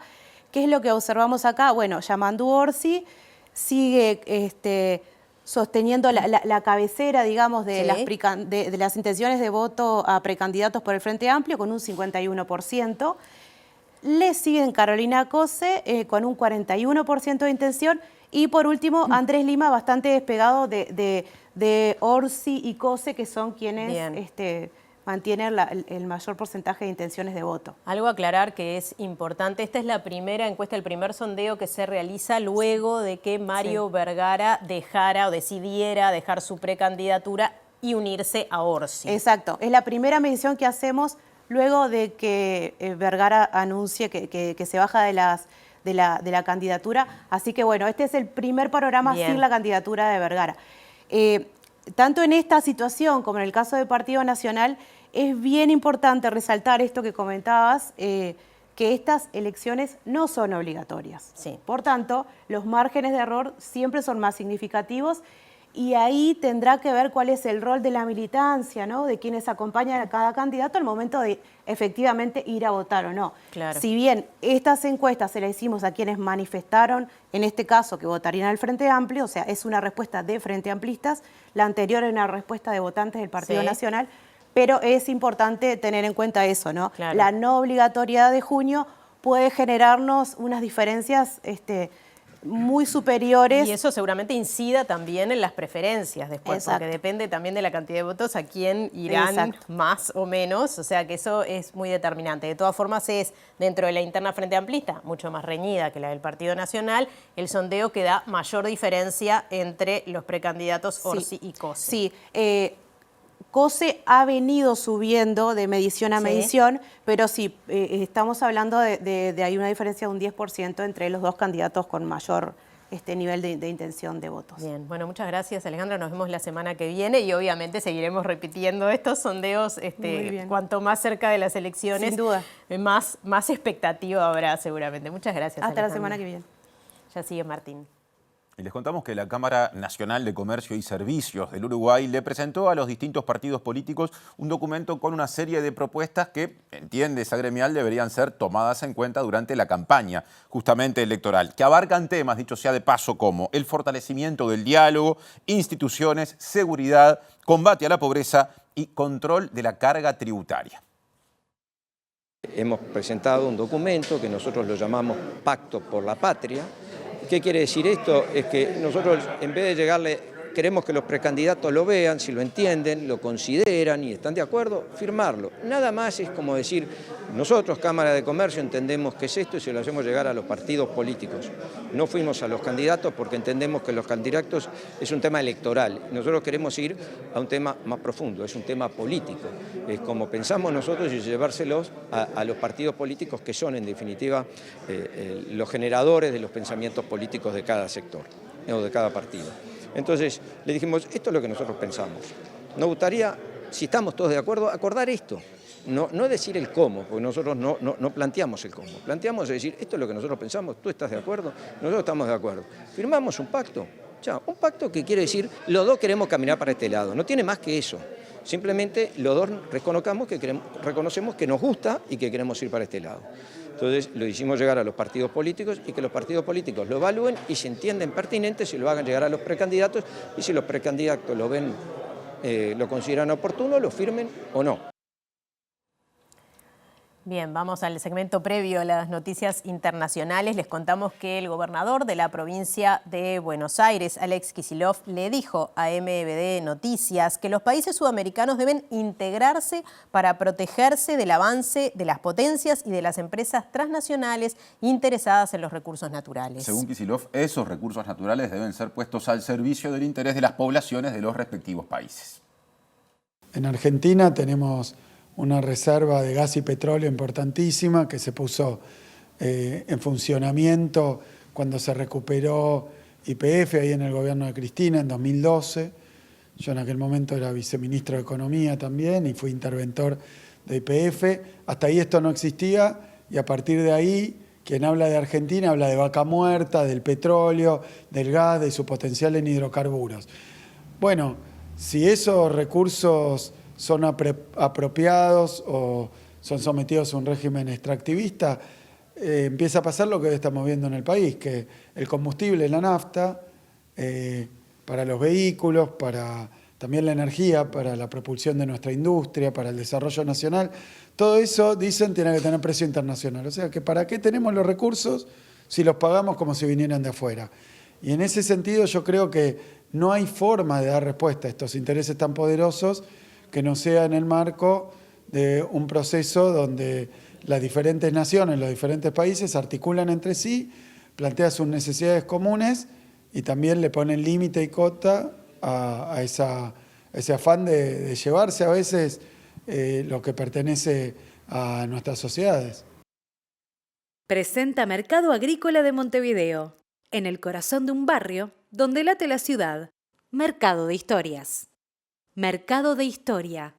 ¿Qué es lo que observamos acá? Bueno, Yamandu Orsi sigue sosteniendo la cabecera, digamos, de las intenciones de voto a precandidatos por el Frente Amplio con un 51%. Le siguen Carolina Cose con un 41% de intención. Y por último, Andrés Lima, bastante despegado de Orsi y Cose, que son quienes mantienen el mayor porcentaje de intenciones de voto. Algo a aclarar que es importante, esta es la primera encuesta, el primer sondeo que se realiza luego de que Mario Vergara dejara o decidiera dejar su precandidatura y unirse a Orsi. Exacto, es la primera medición que hacemos luego de que Vergara anuncie que se baja de la candidatura. Así que bueno, este es el primer panorama sin la candidatura de Vergara. Tanto en esta situación como en el caso del Partido Nacional, es bien importante resaltar esto que comentabas, que estas elecciones no son obligatorias. Por tanto, los márgenes de error siempre son más significativos y ahí tendrá que ver cuál es el rol de la militancia, ¿no? De quienes acompañan a cada candidato al momento de efectivamente ir a votar o no. Claro. Si bien estas encuestas se las hicimos a quienes manifestaron, en este caso que votarían al Frente Amplio, o sea, es una respuesta de Frente Amplistas, la anterior era una respuesta de votantes del Partido Nacional, pero es importante tener en cuenta eso, ¿no? Claro. La no obligatoriedad de junio puede generarnos unas diferencias muy superiores. Y eso seguramente incida también en las preferencias después, porque depende también de la cantidad de votos a quién irán más o menos, o sea que eso es muy determinante. De todas formas es, dentro de la interna Frente Amplista, mucho más reñida que la del Partido Nacional, el sondeo que da mayor diferencia entre los precandidatos Orsi y Cose. Sí, COSE ha venido subiendo de medición a medición, pero sí, estamos hablando de hay una diferencia de un 10% entre los dos candidatos con mayor nivel de intención de votos. Bien, bueno, muchas gracias, Alejandra. Nos vemos la semana que viene y obviamente seguiremos repitiendo estos sondeos. Cuanto más cerca de las elecciones, sin duda, más expectativa habrá seguramente. Muchas gracias, hasta Alejandra. la semana que viene. Ya sigue Martín. Y les contamos que la Cámara Nacional de Comercio y Servicios del Uruguay le presentó a los distintos partidos políticos un documento con una serie de propuestas que, entiende esa gremial, deberían ser tomadas en cuenta durante la campaña justamente electoral, que abarcan temas, dicho sea de paso, como el fortalecimiento del diálogo, instituciones, seguridad, combate a la pobreza y control de la carga tributaria. Hemos presentado un documento que nosotros lo llamamos Pacto por la Patria. ¿Qué quiere decir esto? Es que nosotros, en vez de llegarle, queremos que los precandidatos lo vean, si lo entienden, lo consideran y están de acuerdo, firmarlo. Nada más es como decir, nosotros, Cámara de Comercio, entendemos que es esto y se lo hacemos llegar a los partidos políticos. No fuimos a los candidatos porque entendemos que los candidatos es un tema electoral. Nosotros queremos ir a un tema más profundo, es un tema político. Es como pensamos nosotros y llevárselos a los partidos políticos que son, en definitiva, los generadores de los pensamientos políticos de cada sector o de cada partido. Entonces le dijimos, esto es lo que nosotros pensamos. Nos gustaría, si estamos todos de acuerdo, acordar esto. No decir el cómo, porque nosotros no planteamos el cómo. Planteamos decir, esto es lo que nosotros pensamos, tú estás de acuerdo, nosotros estamos de acuerdo. Firmamos un pacto. Ya, un pacto que quiere decir, los dos queremos caminar para este lado. No tiene más que eso. Simplemente los dos reconocemos que nos gusta y que queremos ir para este lado. Entonces lo hicimos llegar a los partidos políticos y que los partidos políticos lo evalúen y si entienden pertinente, si lo hagan llegar a los precandidatos y si los precandidatos lo ven, lo consideran oportuno, lo firmen o no. Bien, vamos al segmento previo a las noticias internacionales. Les contamos que el gobernador de la provincia de Buenos Aires, Alex Kicillof, le dijo a MBD Noticias que los países sudamericanos deben integrarse para protegerse del avance de las potencias y de las empresas transnacionales interesadas en los recursos naturales. Según Kicillof, esos recursos naturales deben ser puestos al servicio del interés de las poblaciones de los respectivos países. En Argentina tenemos una reserva de gas y petróleo importantísima que se puso en funcionamiento cuando se recuperó YPF ahí en el gobierno de Cristina en 2012. Yo en aquel momento era viceministro de Economía también y fui interventor de YPF. Hasta ahí esto no existía y a partir de ahí quien habla de Argentina habla de vaca muerta, del petróleo, del gas, de su potencial en hidrocarburos. Bueno, si esos recursos son apropiados o son sometidos a un régimen extractivista, empieza a pasar lo que estamos viendo en el país, que el combustible, la nafta, para los vehículos, para también la energía, para la propulsión de nuestra industria, para el desarrollo nacional, todo eso, dicen, tiene que tener precio internacional. O sea, que ¿para qué tenemos los recursos si los pagamos como si vinieran de afuera? Y en ese sentido yo creo que no hay forma de dar respuesta a estos intereses tan poderosos que no sea en el marco de un proceso donde las diferentes naciones, los diferentes países articulan entre sí, plantean sus necesidades comunes y también le ponen límite y cota a ese afán de llevarse a veces lo que pertenece a nuestras sociedades. Presenta Mercado Agrícola de Montevideo, en el corazón de un barrio donde late la ciudad. Mercado de Historias. Mercado de Historia.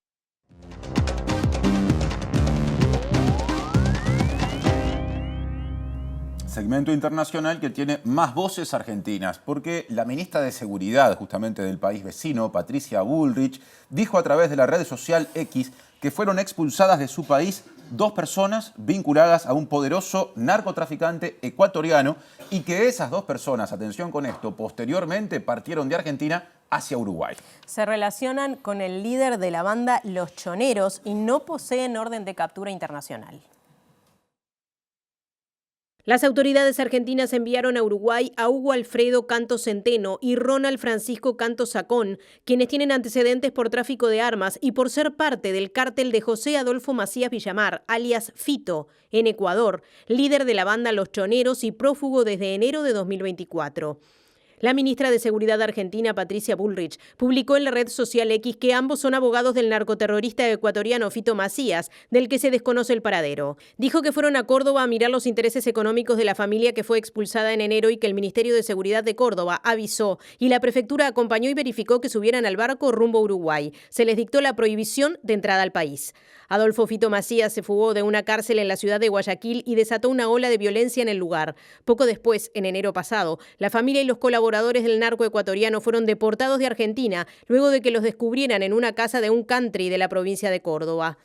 Segmento internacional que tiene más voces argentinas, porque la ministra de Seguridad justamente del país vecino, Patricia Bullrich, dijo a través de la red social X que fueron expulsadas de su país 2 personas vinculadas a un poderoso narcotraficante ecuatoriano y que esas 2 personas, atención con esto, posteriormente partieron de Argentina hacia Uruguay. Se relacionan con el líder de la banda Los Choneros y no poseen orden de captura internacional. Las autoridades argentinas enviaron a Uruguay a Hugo Alfredo Canto Centeno y Ronald Francisco Canto Sacón, quienes tienen antecedentes por tráfico de armas y por ser parte del cártel de José Adolfo Macías Villamar, alias Fito, en Ecuador, líder de la banda Los Choneros y prófugo desde enero de 2024. La ministra de Seguridad argentina, Patricia Bullrich, publicó en la red social X que ambos son abogados del narcoterrorista ecuatoriano Fito Macías, del que se desconoce el paradero. Dijo que fueron a Córdoba a mirar los intereses económicos de la familia que fue expulsada en enero y que el Ministerio de Seguridad de Córdoba avisó y la prefectura acompañó y verificó que subieran al barco rumbo a Uruguay. Se les dictó la prohibición de entrada al país. Adolfo Fito Macías se fugó de una cárcel en la ciudad de Guayaquil y desató una ola de violencia en el lugar. Poco después, en enero pasado, la familia y los colaboradores del narco ecuatoriano fueron deportados de Argentina luego de que los descubrieran en una casa de un country de la provincia de Córdoba.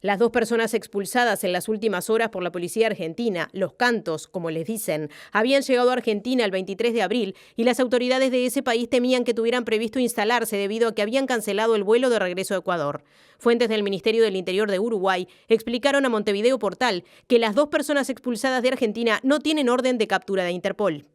Las 2 personas expulsadas en las últimas horas por la policía argentina, los Cantos, como les dicen, habían llegado a Argentina el 23 de abril y las autoridades de ese país temían que tuvieran previsto instalarse debido a que habían cancelado el vuelo de regreso a Ecuador. Fuentes del Ministerio del Interior de Uruguay explicaron a Montevideo Portal que las 2 personas expulsadas de Argentina no tienen orden de captura de Interpol.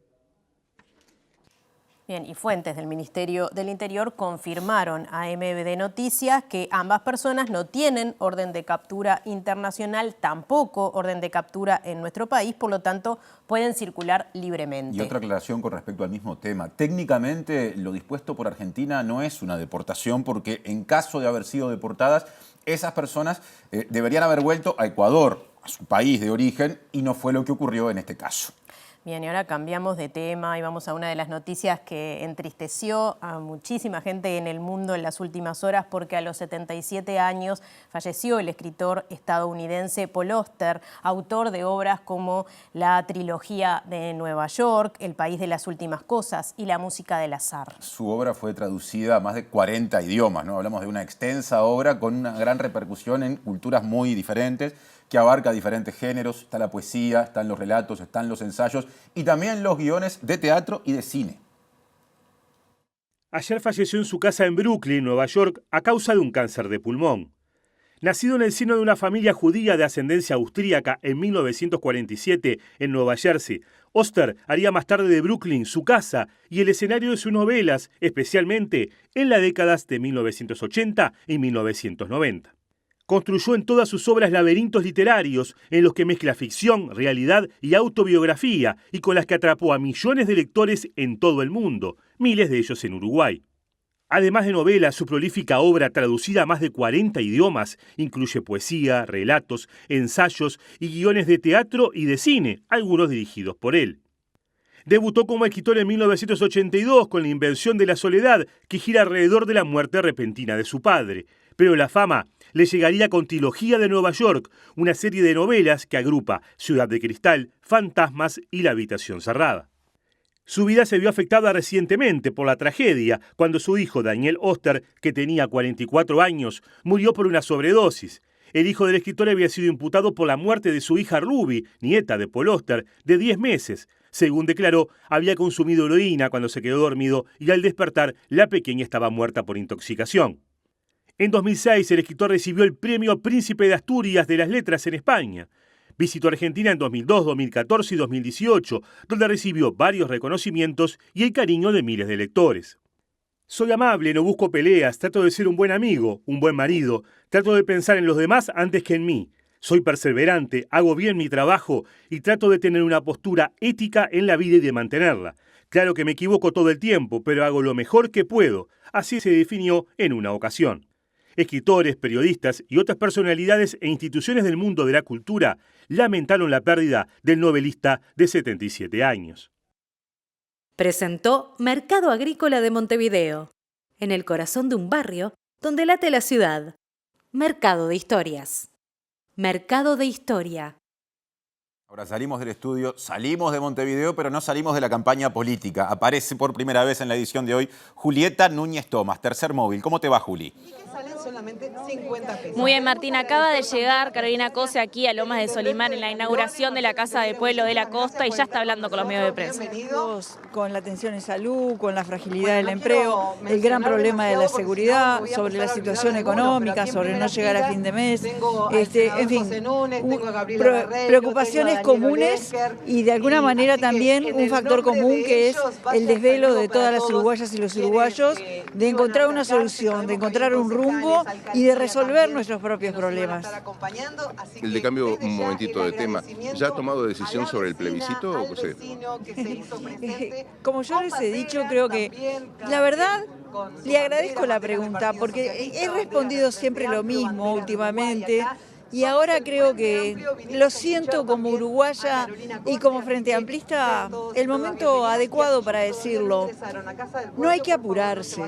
Bien, y fuentes del Ministerio del Interior confirmaron a MBD Noticias que ambas personas no tienen orden de captura internacional, tampoco orden de captura en nuestro país, por lo tanto pueden circular libremente. Y otra aclaración con respecto al mismo tema. Técnicamente lo dispuesto por Argentina no es una deportación porque en caso de haber sido deportadas, esas personas deberían haber vuelto a Ecuador, a su país de origen, y no fue lo que ocurrió en este caso. Bien, y ahora cambiamos de tema y vamos a una de las noticias que entristeció a muchísima gente en el mundo en las últimas horas porque a los 77 años falleció el escritor estadounidense Paul Auster, autor de obras como la trilogía de Nueva York, El país de las últimas cosas y La música del azar. Su obra fue traducida a más de 40 idiomas, ¿no? Hablamos de una extensa obra con una gran repercusión en culturas muy diferentes, que abarca diferentes géneros. Está la poesía, están los relatos, están los ensayos y también los guiones de teatro y de cine. Ayer falleció en su casa en Brooklyn, Nueva York, a causa de un cáncer de pulmón. Nacido en el seno de una familia judía de ascendencia austríaca en 1947 en Nueva Jersey, Auster haría más tarde de Brooklyn su casa y el escenario de sus novelas, especialmente en las décadas de 1980 y 1990. Construyó en todas sus obras laberintos literarios en los que mezcla ficción, realidad y autobiografía y con las que atrapó a millones de lectores en todo el mundo, miles de ellos en Uruguay. Además de novelas, su prolífica obra, traducida a más de 40 idiomas, incluye poesía, relatos, ensayos y guiones de teatro y de cine, algunos dirigidos por él. Debutó como escritor en 1982 con La invención de la soledad, que gira alrededor de la muerte repentina de su padre. Pero la fama le llegaría con Trilogía de Nueva York, una serie de novelas que agrupa Ciudad de Cristal, Fantasmas y La habitación cerrada. Su vida se vio afectada recientemente por la tragedia, cuando su hijo Daniel Auster, que tenía 44 años, murió por una sobredosis. El hijo del escritor había sido imputado por la muerte de su hija Ruby, nieta de Paul Auster, de 10 meses. Según declaró, había consumido heroína cuando se quedó dormido y al despertar la pequeña estaba muerta por intoxicación. En 2006, el escritor recibió el premio Príncipe de Asturias de las Letras en España. Visitó Argentina en 2002, 2014 y 2018, donde recibió varios reconocimientos y el cariño de miles de lectores. Soy amable, no busco peleas, trato de ser un buen amigo, un buen marido, trato de pensar en los demás antes que en mí. Soy perseverante, hago bien mi trabajo y trato de tener una postura ética en la vida y de mantenerla. Claro que me equivoco todo el tiempo, pero hago lo mejor que puedo. Así se definió en una ocasión. Escritores, periodistas y otras personalidades e instituciones del mundo de la cultura lamentaron la pérdida del novelista de 77 años. Presentó Mercado Agrícola de Montevideo, en el corazón de un barrio donde late la ciudad. Mercado de Historias. Mercado de Historia. Ahora salimos del estudio, salimos de Montevideo, pero no salimos de la campaña política. Aparece por primera vez en la edición de hoy Julieta Núñez Tomás, Tercer Móvil. ¿Cómo te va, Juli? Salen solamente 50 pesos. Muy bien, Martín. Acaba de llegar Carolina Cose aquí a Lomas de Solimán en la inauguración de la Casa de Pueblo de la Costa y ya está hablando con los medios de prensa. Con la atención en salud, con la fragilidad del empleo, el gran problema de la seguridad, sobre la situación económica, sobre no llegar a fin de mes, en fin, preocupaciones comunes y de alguna manera también un factor común que es el desvelo de todas las uruguayas y los uruguayos de encontrar una solución, de encontrar un rumbo y de resolver nuestros propios problemas. El de cambio, un momentito de tema. ¿Ya ha tomado decisión sobre el plebiscito, José? Como yo les he dicho, creo que la verdad le agradezco la pregunta porque he respondido siempre lo mismo últimamente. Y ahora creo que lo siento como uruguaya y como frente amplista el momento adecuado para decirlo. No hay que apurarse.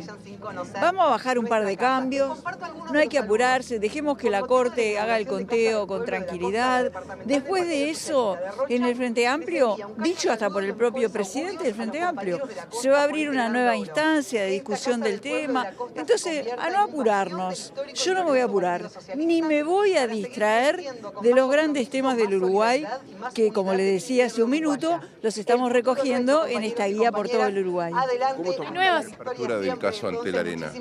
Vamos a bajar un par de cambios. No hay que apurarse. Dejemos que la Corte haga el conteo con tranquilidad. Después de eso, en el Frente Amplio, dicho hasta por el propio presidente del Frente Amplio, se va a abrir una nueva instancia de discusión del tema. Entonces, a no apurarnos. Yo no me voy a apurar, ni me voy a distraer de los grandes temas del Uruguay, que como les decía hace un minuto, los estamos recogiendo en esta guía por todo el Uruguay. ¿Cómo tomó la apertura del caso Antel-Arena?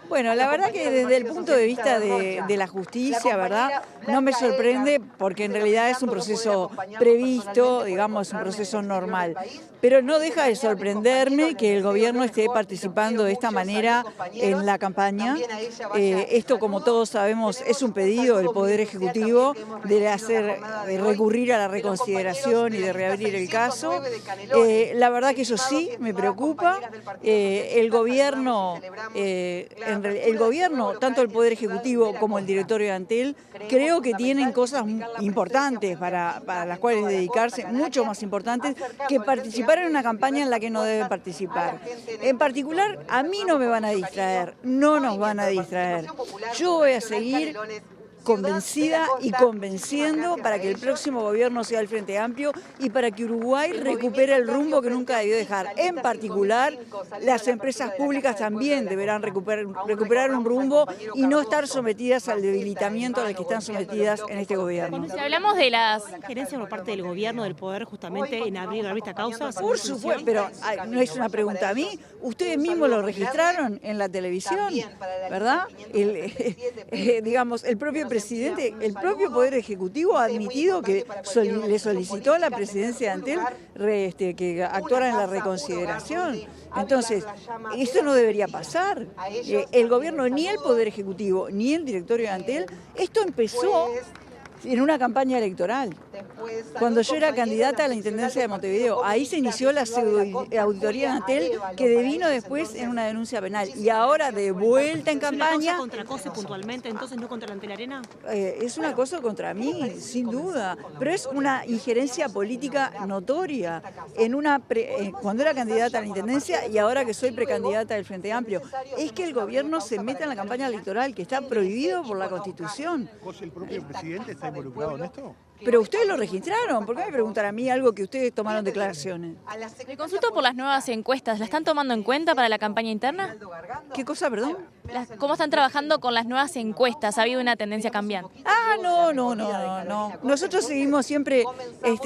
Bueno, la verdad que desde el punto de vista de la justicia, ¿verdad? No me sorprende porque en realidad es un proceso previsto, digamos, un proceso normal. Pero no deja de sorprenderme que el gobierno esté participando de esta manera en la campaña. Esto, como todos sabemos, es un pedido del Poder Ejecutivo de recurrir a la reconsideración y de reabrir el caso. La verdad que eso sí me preocupa. El gobierno, tanto el Poder Ejecutivo como el directorio de Antel, creo que tienen cosas importantes para las cuales dedicarse, mucho más importantes que participar en una campaña en la que no deben participar. En particular, a mí no me van a distraer, no nos van a distraer. Yo voy a seguir convencida y convenciendo para que el próximo gobierno sea el Frente Amplio y para que Uruguay recupere el rumbo que nunca debió dejar. En particular, las empresas públicas también deberán recuperar un rumbo y no estar sometidas al debilitamiento al que están sometidas en este gobierno. Si hablamos de las gerencias por parte del gobierno, del poder, justamente en abrir esta causa. Por supuesto, pero no es una pregunta a mí. Ustedes mismos lo registraron en la televisión, ¿verdad? Digamos, el propio presidente, el propio Poder Ejecutivo ha admitido que le solicitó a la presidencia de Antel que actuara en la reconsideración. Entonces, esto no debería pasar. El gobierno, ni el Poder Ejecutivo, ni el directorio de Antel, esto empezó en una campaña electoral. Cuando yo era candidata a la Intendencia de Montevideo, ahí se inició la auditoría de Antel, que devino después en una denuncia penal. Y ahora, de vuelta en campaña... ¿Es una cosa contra COSE puntualmente, entonces no contra la Antel-Arena? Es una cosa contra mí, sin duda, pero es una injerencia política notoria. Cuando era candidata a la Intendencia y ahora que soy precandidata del Frente Amplio, es que el gobierno se meta en la campaña electoral, que está prohibido por la Constitución. ¿El propio presidente está involucrado en esto? Pero ustedes lo registraron, ¿por qué me preguntan a mí algo que ustedes tomaron declaraciones? Le consulto por las nuevas encuestas, ¿la están tomando en cuenta para la campaña interna? ¿Qué cosa, perdón? ¿Cómo están trabajando con las nuevas encuestas? ¿Ha habido una tendencia cambiante? No. Nosotros seguimos siempre,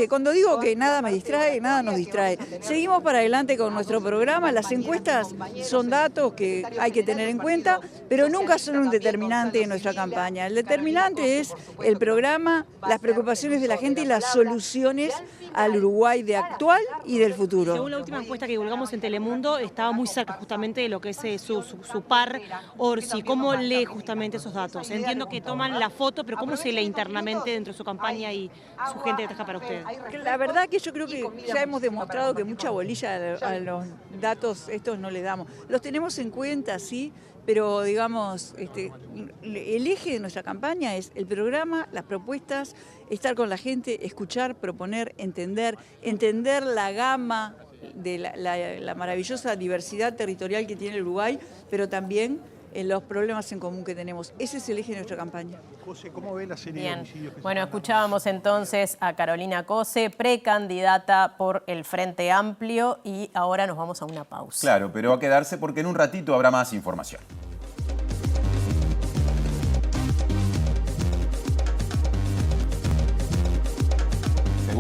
cuando digo que nada me distrae, nada nos distrae. Seguimos para adelante con nuestro programa, las encuestas son datos que hay que tener en cuenta, pero nunca son un determinante en nuestra campaña. El determinante es el programa, las preocupaciones de la gente y las soluciones al Uruguay de actual y del futuro. Según la última encuesta que divulgamos en Telemundo, estaba muy cerca justamente de lo que es su par Orsi. ¿Cómo lee justamente esos datos? Entiendo que toman la foto, pero ¿cómo se lee internamente dentro de su campaña y su gente que trabaja para ustedes? La verdad que yo creo que ya hemos demostrado que mucha bolilla a los datos estos no le damos. Los tenemos en cuenta, sí, pero digamos, el eje de nuestra campaña es el programa, las propuestas, estar con la gente, escuchar, proponer, entender la gama de la maravillosa diversidad territorial que tiene el Uruguay, pero también en los problemas en común que tenemos. Ese es el eje de nuestra campaña. José, ¿cómo ve la serie de homicidios? Bueno, escuchábamos entonces a Carolina Cose, precandidata por el Frente Amplio, y ahora nos vamos a una pausa. Claro, pero va a quedarse porque en un ratito habrá más información.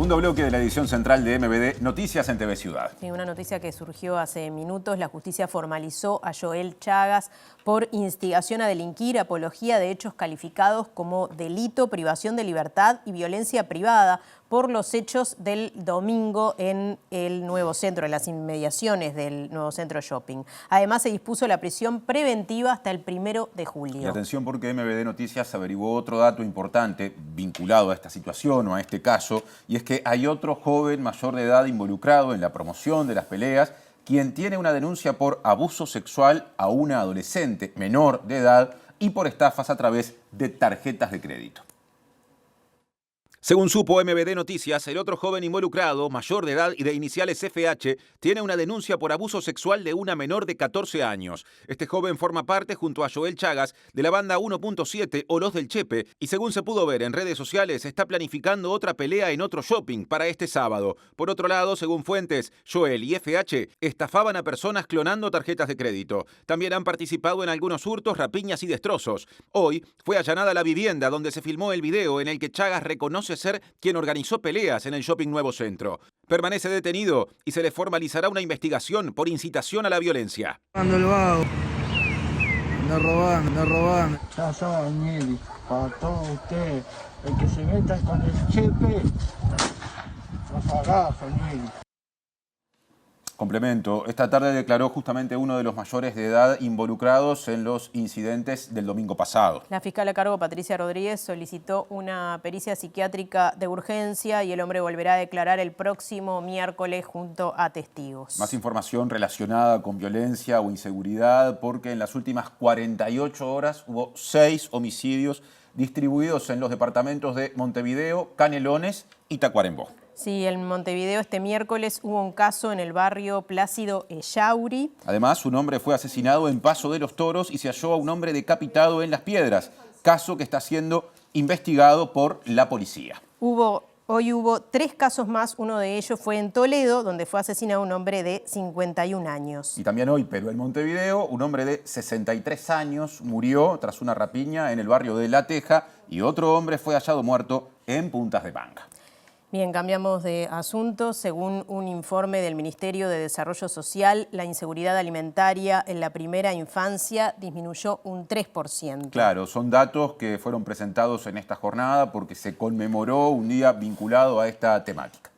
Segundo bloque de la edición central de MBD Noticias en TV Ciudad. Sí, una noticia que surgió hace minutos. La justicia formalizó a Joel Chagas por instigación a delinquir, apología de hechos calificados como delito, privación de libertad y violencia privada por los hechos del domingo en el nuevo centro, en las inmediaciones del nuevo centro shopping. Además, se dispuso la prisión preventiva hasta el 1 de julio. Y atención, porque MBD Noticias averiguó otro dato importante vinculado a esta situación o a este caso, y es que hay otro joven mayor de edad involucrado en la promoción de las peleas, quien tiene una denuncia por abuso sexual a una adolescente menor de edad y por estafas a través de tarjetas de crédito. Según supo MBD Noticias, el otro joven involucrado, mayor de edad y de iniciales FH, tiene una denuncia por abuso sexual de una menor de 14 años. Este joven forma parte, junto a Joel Chagas, de la banda 1.7 o Los del Chepe, y según se pudo ver en redes sociales, está planificando otra pelea en otro shopping para este sábado. Por otro lado, según fuentes, Joel y FH estafaban a personas clonando tarjetas de crédito. También han participado en algunos hurtos, rapiñas y destrozos. Hoy fue allanada la vivienda donde se filmó el video en el que Chagas reconoce ser quien organizó peleas en el shopping Nuevo Centro. Permanece detenido y se le formalizará una investigación por incitación a la violencia. Cuando lo hago, no roban. Ya saben, Nelly, para todos ustedes, el que se meta con el Chepe, los agajo, Nelly. Complemento. Esta tarde declaró justamente uno de los mayores de edad involucrados en los incidentes del domingo pasado. La fiscal a cargo, Patricia Rodríguez, solicitó una pericia psiquiátrica de urgencia y el hombre volverá a declarar el próximo miércoles junto a testigos. Más información relacionada con violencia o inseguridad, porque en las últimas 48 horas hubo 6 homicidios distribuidos en los departamentos de Montevideo, Canelones y Tacuarembó. Sí, en Montevideo este miércoles hubo un caso en el barrio Plácido Ellauri. Además, un hombre fue asesinado en Paso de los Toros y se halló a un hombre decapitado en Las Piedras, caso que está siendo investigado por la policía. Hoy hubo 3 casos más, uno de ellos fue en Toledo, donde fue asesinado un hombre de 51 años. Y también hoy, pero en Montevideo, un hombre de 63 años murió tras una rapiña en el barrio de La Teja y otro hombre fue hallado muerto en Puntas de Panga. Bien, cambiamos de asunto. Según un informe del Ministerio de Desarrollo Social, la inseguridad alimentaria en la primera infancia disminuyó un 3%. Claro, son datos que fueron presentados en esta jornada porque se conmemoró un día vinculado a esta temática.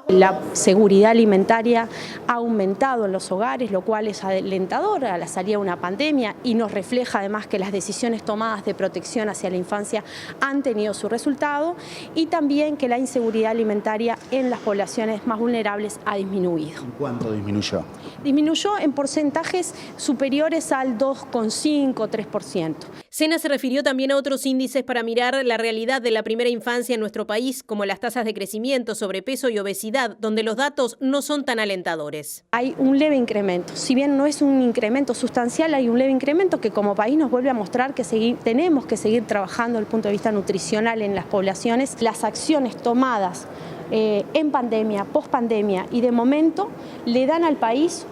La seguridad alimentaria ha aumentado en los hogares, lo cual es alentador a la salida de una pandemia y nos refleja además que las decisiones tomadas de protección hacia la infancia han tenido su resultado y también que la inseguridad alimentaria en las poblaciones más vulnerables ha disminuido. ¿Cuánto disminuyó? Disminuyó en porcentajes superiores al 2,5-3%. Sena se refirió también a otros índices para mirar la realidad de la primera infancia en nuestro país, como las tasas de crecimiento, sobrepeso y obesidad, donde los datos no son tan alentadores. Hay un leve incremento. Si bien no es un incremento sustancial, hay un leve incremento que como país nos vuelve a mostrar que tenemos que seguir trabajando desde el punto de vista nutricional en las poblaciones. Las acciones tomadas en pandemia, pospandemia y de momento le dan al país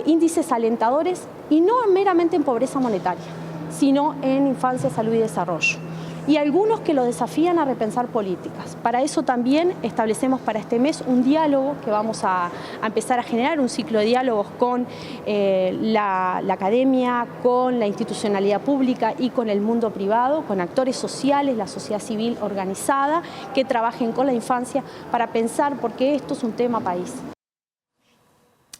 índices alentadores y no meramente en pobreza monetaria, sino en infancia, salud y desarrollo. Y algunos que lo desafían a repensar políticas. Para eso también establecemos para este mes un diálogo que vamos a empezar a generar, un ciclo de diálogos con la academia, con la institucionalidad pública y con el mundo privado, con actores sociales, la sociedad civil organizada, que trabajen con la infancia para pensar, porque esto es un tema país.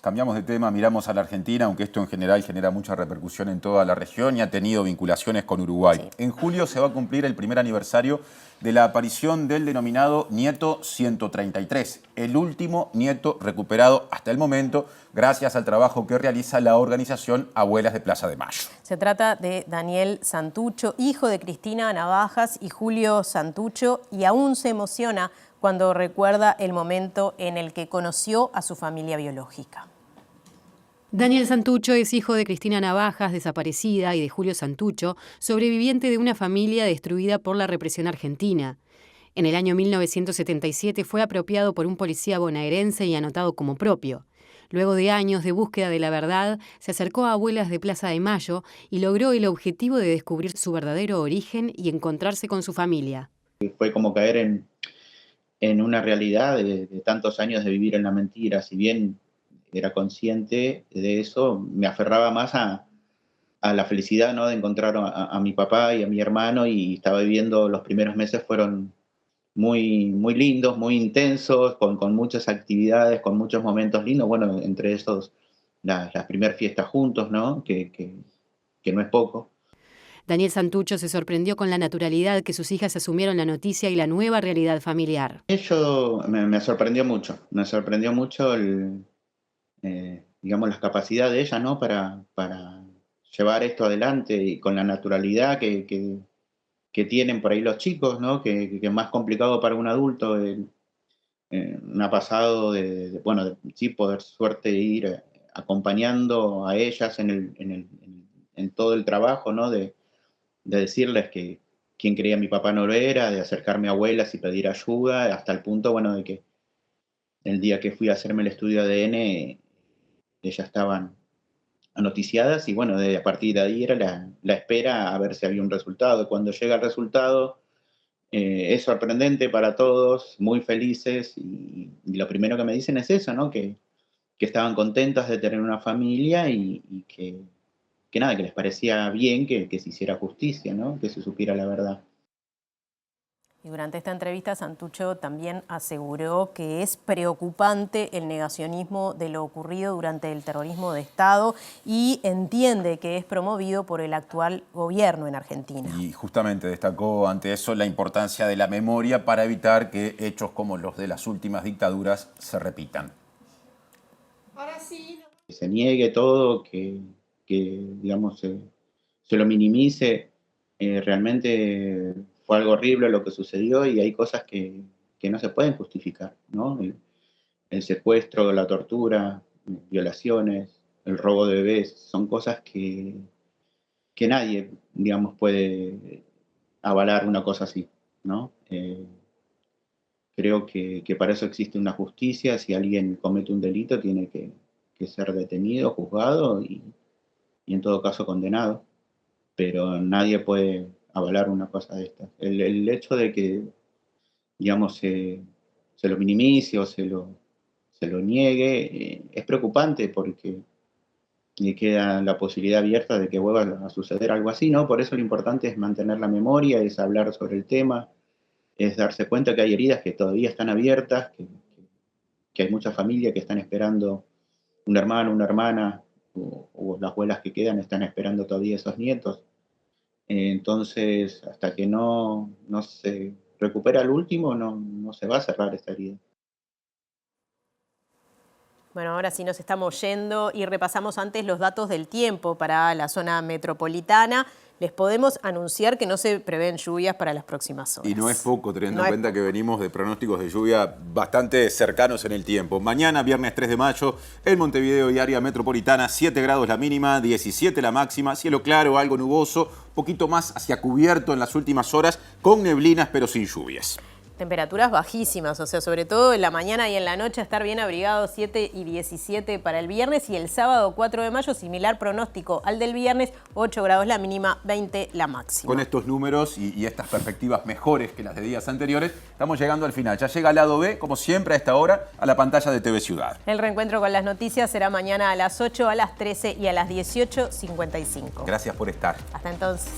Cambiamos de tema, miramos a la Argentina, aunque esto en general genera mucha repercusión en toda la región y ha tenido vinculaciones con Uruguay. Sí. En julio se va a cumplir el primer aniversario de la aparición del denominado Nieto 133, el último nieto recuperado hasta el momento, gracias al trabajo que realiza la organización Abuelas de Plaza de Mayo. Se trata de Daniel Santucho, hijo de Cristina Navajas y Julio Santucho, y aún se emociona cuando recuerda el momento en el que conoció a su familia biológica. Daniel Santucho es hijo de Cristina Navajas, desaparecida, y de Julio Santucho, sobreviviente de una familia destruida por la represión argentina. En el año 1977 fue apropiado por un policía bonaerense y anotado como propio. Luego de años de búsqueda de la verdad, se acercó a Abuelas de Plaza de Mayo y logró el objetivo de descubrir su verdadero origen y encontrarse con su familia. Fue como caer en una realidad de tantos años de vivir en la mentira. Si bien era consciente de eso, me aferraba más a la felicidad, ¿no?, de encontrar a mi papá y a mi hermano, y estaba viviendo, los primeros meses fueron muy, muy lindos, muy intensos, con muchas actividades, con muchos momentos lindos, bueno, entre esos las primeras fiestas juntos, ¿no?, que no es poco. Daniel Santucho se sorprendió con la naturalidad que sus hijas asumieron la noticia y la nueva realidad familiar. Eso me sorprendió mucho, digamos, las capacidades de ella, ¿no?, para llevar esto adelante, y con la naturalidad que tienen por ahí los chicos, ¿no?, que es más complicado para un adulto. Me ha pasado bueno, sí, poder suerte ir acompañando a ellas en todo el trabajo, ¿no?, de decirles que quién creía mi papá no lo era, de acercarme a abuelas y pedir ayuda, hasta el punto, bueno, de que el día que fui a hacerme el estudio de ADN, ellas estaban noticiadas, y bueno, a partir de ahí era la espera a ver si había un resultado. Cuando llega el resultado, es sorprendente para todos, muy felices, y lo primero que me dicen es eso, ¿no?, que estaban contentas de tener una familia, y que nada, que les parecía bien que se hiciera justicia, ¿no?, que se supiera la verdad. Y durante esta entrevista, Santucho también aseguró que es preocupante el negacionismo de lo ocurrido durante el terrorismo de Estado, y entiende que es promovido por el actual gobierno en Argentina. Y justamente destacó ante eso la importancia de la memoria para evitar que hechos como los de las últimas dictaduras se repitan. Ahora sí. Que se niegue todo, que digamos, se lo minimice. Realmente fue algo horrible lo que sucedió, y hay cosas que no se pueden justificar, ¿no? El secuestro, la tortura, violaciones, el robo de bebés, son cosas que nadie, digamos, puede avalar una cosa así, ¿no? Creo que para eso existe una justicia. Si alguien comete un delito, tiene que ser detenido, juzgado y en todo caso condenado, pero nadie puede avalar una cosa de estas. El hecho de que, digamos, se lo minimice o se lo niegue es preocupante, porque le queda la posibilidad abierta de que vuelva a suceder algo así, ¿no? Por eso lo importante es mantener la memoria, es hablar sobre el tema, es darse cuenta que hay heridas que todavía están abiertas, que hay muchas familias que están esperando un hermano, una hermana, o las abuelas que quedan están esperando todavía esos nietos. Entonces, hasta que no se recupera el último, no se va a cerrar esta herida. Bueno, ahora sí nos estamos yendo y repasamos antes los datos del tiempo para la zona metropolitana. Les podemos anunciar que no se prevén lluvias para las próximas horas. Y no es poco, teniendo en cuenta que venimos de pronósticos de lluvia bastante cercanos en el tiempo. Mañana, viernes 3 de mayo, en Montevideo y área metropolitana, 7 grados la mínima, 17 la máxima, cielo claro, algo nuboso, poquito más hacia cubierto en las últimas horas, con neblinas pero sin lluvias. Temperaturas bajísimas, o sea, sobre todo en la mañana y en la noche estar bien abrigados, 7 y 17 para el viernes, y el sábado 4 de mayo, similar pronóstico al del viernes, 8 grados la mínima, 20 la máxima. Con estos números y estas perspectivas mejores que las de días anteriores, estamos llegando al final. Ya llega el lado B, como siempre a esta hora, a la pantalla de TV Ciudad. El reencuentro con las noticias será mañana a las 8, a las 13 y a las 18:55. Gracias por estar. Hasta entonces.